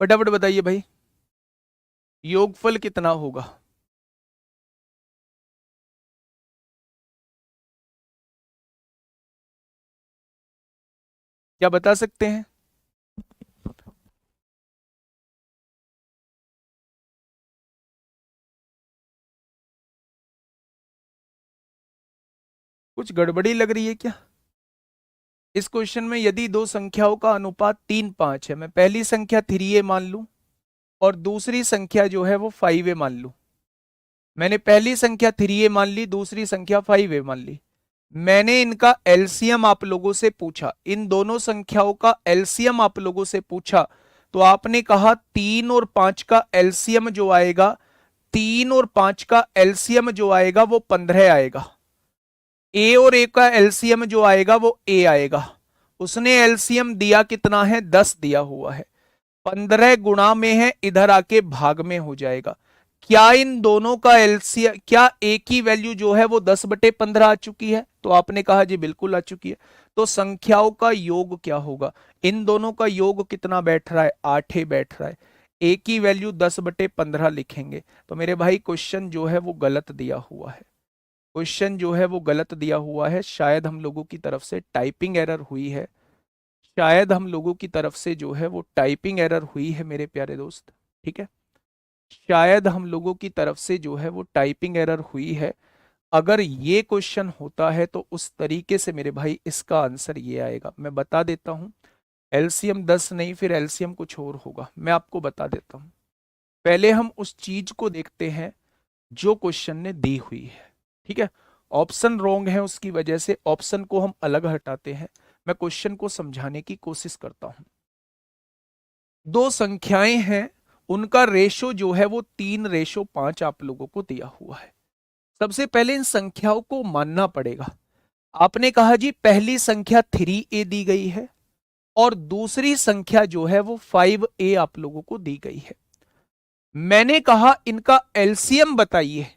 Speaker 1: फटाफट बताइए भाई, योगफल कितना होगा? क्या बता सकते हैं? कुछ गड़बड़ी लग रही है क्या इस क्वेश्चन में? यदि दो संख्याओं का अनुपात 3:5 है, मैं पहली संख्या 3a मान लूं और दूसरी संख्या जो है वो 5a मान लूं। मैंने पहली संख्या 3a मान ली, दूसरी संख्या 5a मान ली। मैंने इनका एलसीएम आप लोगों से पूछा, इन दोनों संख्याओं का एलसीएम आप लोगों से पूछा, तो आपने कहा 3 और 5 का एलसीएम जो आएगा, 3 और 5 का एलसीएम जो आएगा वो 15 आएगा। ए और ए का एलसीएम जो आएगा वो ए आएगा, उसने एलसीएम दिया कितना है, 10 दिया हुआ है, 15 गुणा में है, इधर आके भाग में हो जाएगा। क्या इन दोनों का एलसीएम, क्या एक ही वैल्यू जो है वो 10/15 आ चुकी है? तो आपने कहा जी बिल्कुल आ चुकी है। तो संख्याओं का योग क्या होगा? इन दोनों का योग कितना बैठ रहा है, 8 ही बैठ रहा है। एक ही वैल्यू 10/15 लिखेंगे। तो मेरे भाई क्वेश्चन जो है वो गलत दिया हुआ है, क्वेश्चन जो है वो गलत दिया हुआ है। शायद हम लोगों की तरफ से टाइपिंग एरर हुई है, शायद हम लोगों की तरफ से जो है वो टाइपिंग एरर हुई है मेरे प्यारे दोस्त, ठीक है, शायद हम लोगों की तरफ से जो है वो टाइपिंग एरर हुई है। अगर ये क्वेश्चन होता है तो उस तरीके से मेरे भाई इसका आंसर ये आएगा। मैं बता देता हूं, एलसीएम 10 नहीं, फिर एलसीएम कुछ और होगा, मैं आपको बता देता हूं। पहले हम उस चीज को देखते हैं जो क्वेश्चन ने दी हुई है, ठीक है। ऑप्शन रॉन्ग है, उसकी वजह से ऑप्शन को हम अलग हटाते हैं। मैं क्वेश्चन को समझाने की कोशिश करता हूं। दो संख्याएं हैं, उनका रेशो जो है वो 3:5 आप लोगों को दिया हुआ है। सबसे पहले इन संख्याओं को मानना पड़ेगा। आपने कहा जी पहली संख्या 3a दी गई है और दूसरी संख्या जो है वो 5a आप लोगों को दी गई है। मैंने कहा इनका एलसीएम बताइए,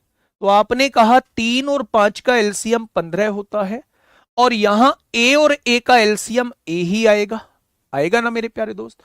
Speaker 1: तो आपने कहा 3 और 5 का एलसीएम 15 होता है, और यहां a और a का एलसीएम a ही आएगा, आएगा ना मेरे प्यारे दोस्त?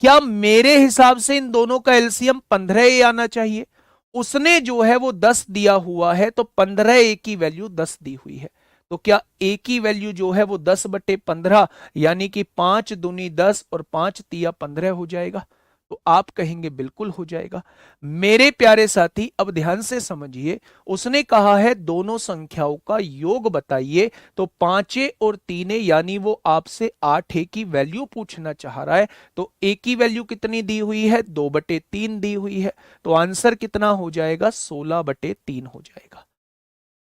Speaker 1: क्या मेरे हिसाब से इन दोनों का एलसीएम 15 ही आना चाहिए? उसने जो है वो 10 दिया हुआ है, तो 15 ए की वैल्यू 10 दी हुई है, तो क्या ए की वैल्यू जो है वो 10/15 यानी कि 5 दूनी 10 और 5 तिया 15 हो जाएगा? तो आप कहेंगे बिल्कुल हो जाएगा। मेरे प्यारे साथी अब ध्यान से समझिए, उसने कहा है दोनों संख्याओं का योग बताइए, तो 5 और 3 यानी वो आपसे 8 की वैल्यू पूछना चाह रहा है। तो ए की वैल्यू कितनी दी हुई है, 2/3 दी हुई है, तो आंसर कितना हो जाएगा, 16/3 हो जाएगा।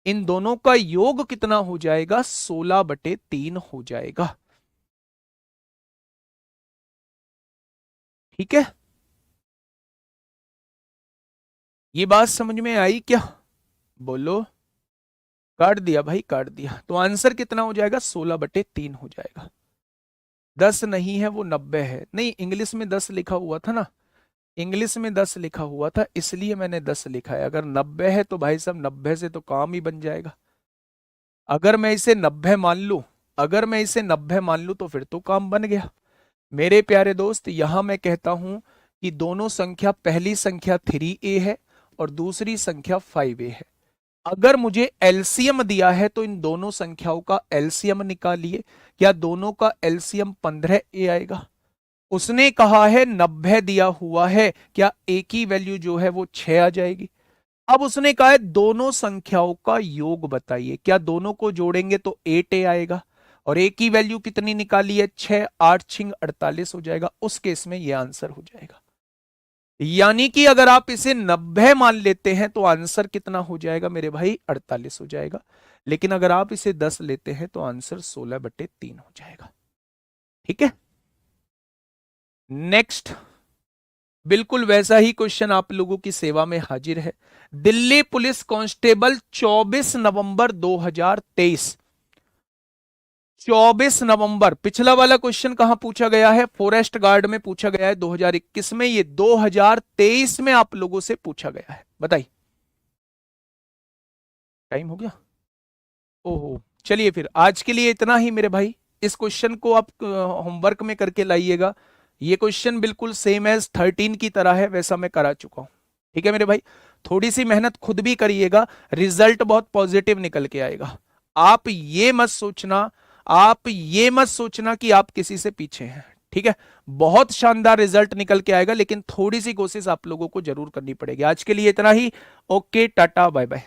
Speaker 1: इन दोनों का योग कितना हो जाएगा, 16/3 हो जाएगा, ठीक है। ये बात समझ में आई क्या? बोलो। काट दिया भाई, काट दिया। तो आंसर कितना हो जाएगा, 16/3 हो जाएगा। 10 नहीं है, वो 90 है। नहीं, इंग्लिश में 10 लिखा हुआ था ना, इंग्लिश में 10 लिखा हुआ था, इसलिए मैंने 10 लिखा है। अगर 90 है तो भाई साहब 90 से तो काम ही बन जाएगा। अगर मैं इसे 90 मान लूं, अगर मैं इसे 90 मान लूं तो फिर तो काम बन गया। मेरे प्यारे दोस्त यहां मैं कहता हूं कि दोनों संख्या, पहली संख्या 3a है और दूसरी संख्या 5a है। अगर मुझे एलसीएम दिया है तो इन दोनों संख्याओं का एलसीएम निकालिए। क्या दोनों का एलसीएम 15a आएगा? उसने कहा है 90 दिया हुआ है, क्या ए की वैल्यू जो है वो 6 आ जाएगी? अब उसने कहा है दोनों संख्याओं का योग बताइए, क्या दोनों को जोड़ेंगे तो 8a आएगा? और ए की वैल्यू कितनी निकाली है, 6, 8 छिंग 48 हो जाएगा। उस केस में यह आंसर हो जाएगा। यानी कि अगर आप इसे 90 मान लेते हैं तो आंसर कितना हो जाएगा मेरे भाई, 48 हो जाएगा। लेकिन अगर आप इसे 10 लेते हैं तो आंसर 16/3 हो जाएगा, ठीक है। नेक्स्ट, बिल्कुल वैसा ही क्वेश्चन आप लोगों की सेवा में हाजिर है। दिल्ली पुलिस कांस्टेबल 24 नवंबर 2023, 24 नवंबर, पिछला वाला क्वेश्चन कहां पूछा गया है, फॉरेस्ट गार्ड में पूछा गया है 2021 में, ये 2023 में आप लोगों से पूछा गया है। बताइए, टाइम हो गया? ओहो, चलिए फिर आज के लिए इतना ही मेरे भाई। इस क्वेश्चन को आप होमवर्क में करके लाइएगा। ये क्वेश्चन बिल्कुल सेम एज 13 की तरह है, वैसा मैं करा चुका हूं, ठीक है मेरे भाई। थोड़ी सी मेहनत खुद भी करिएगा, रिजल्ट बहुत पॉजिटिव निकल के आएगा। आप ये मत सोचना, आप ये मत सोचना कि आप किसी से पीछे हैं, ठीक है। बहुत शानदार रिजल्ट निकल के आएगा, लेकिन थोड़ी सी कोशिश आप लोगों को जरूर करनी पड़ेगी। आज के लिए इतना ही। Okay, tata, bye bye.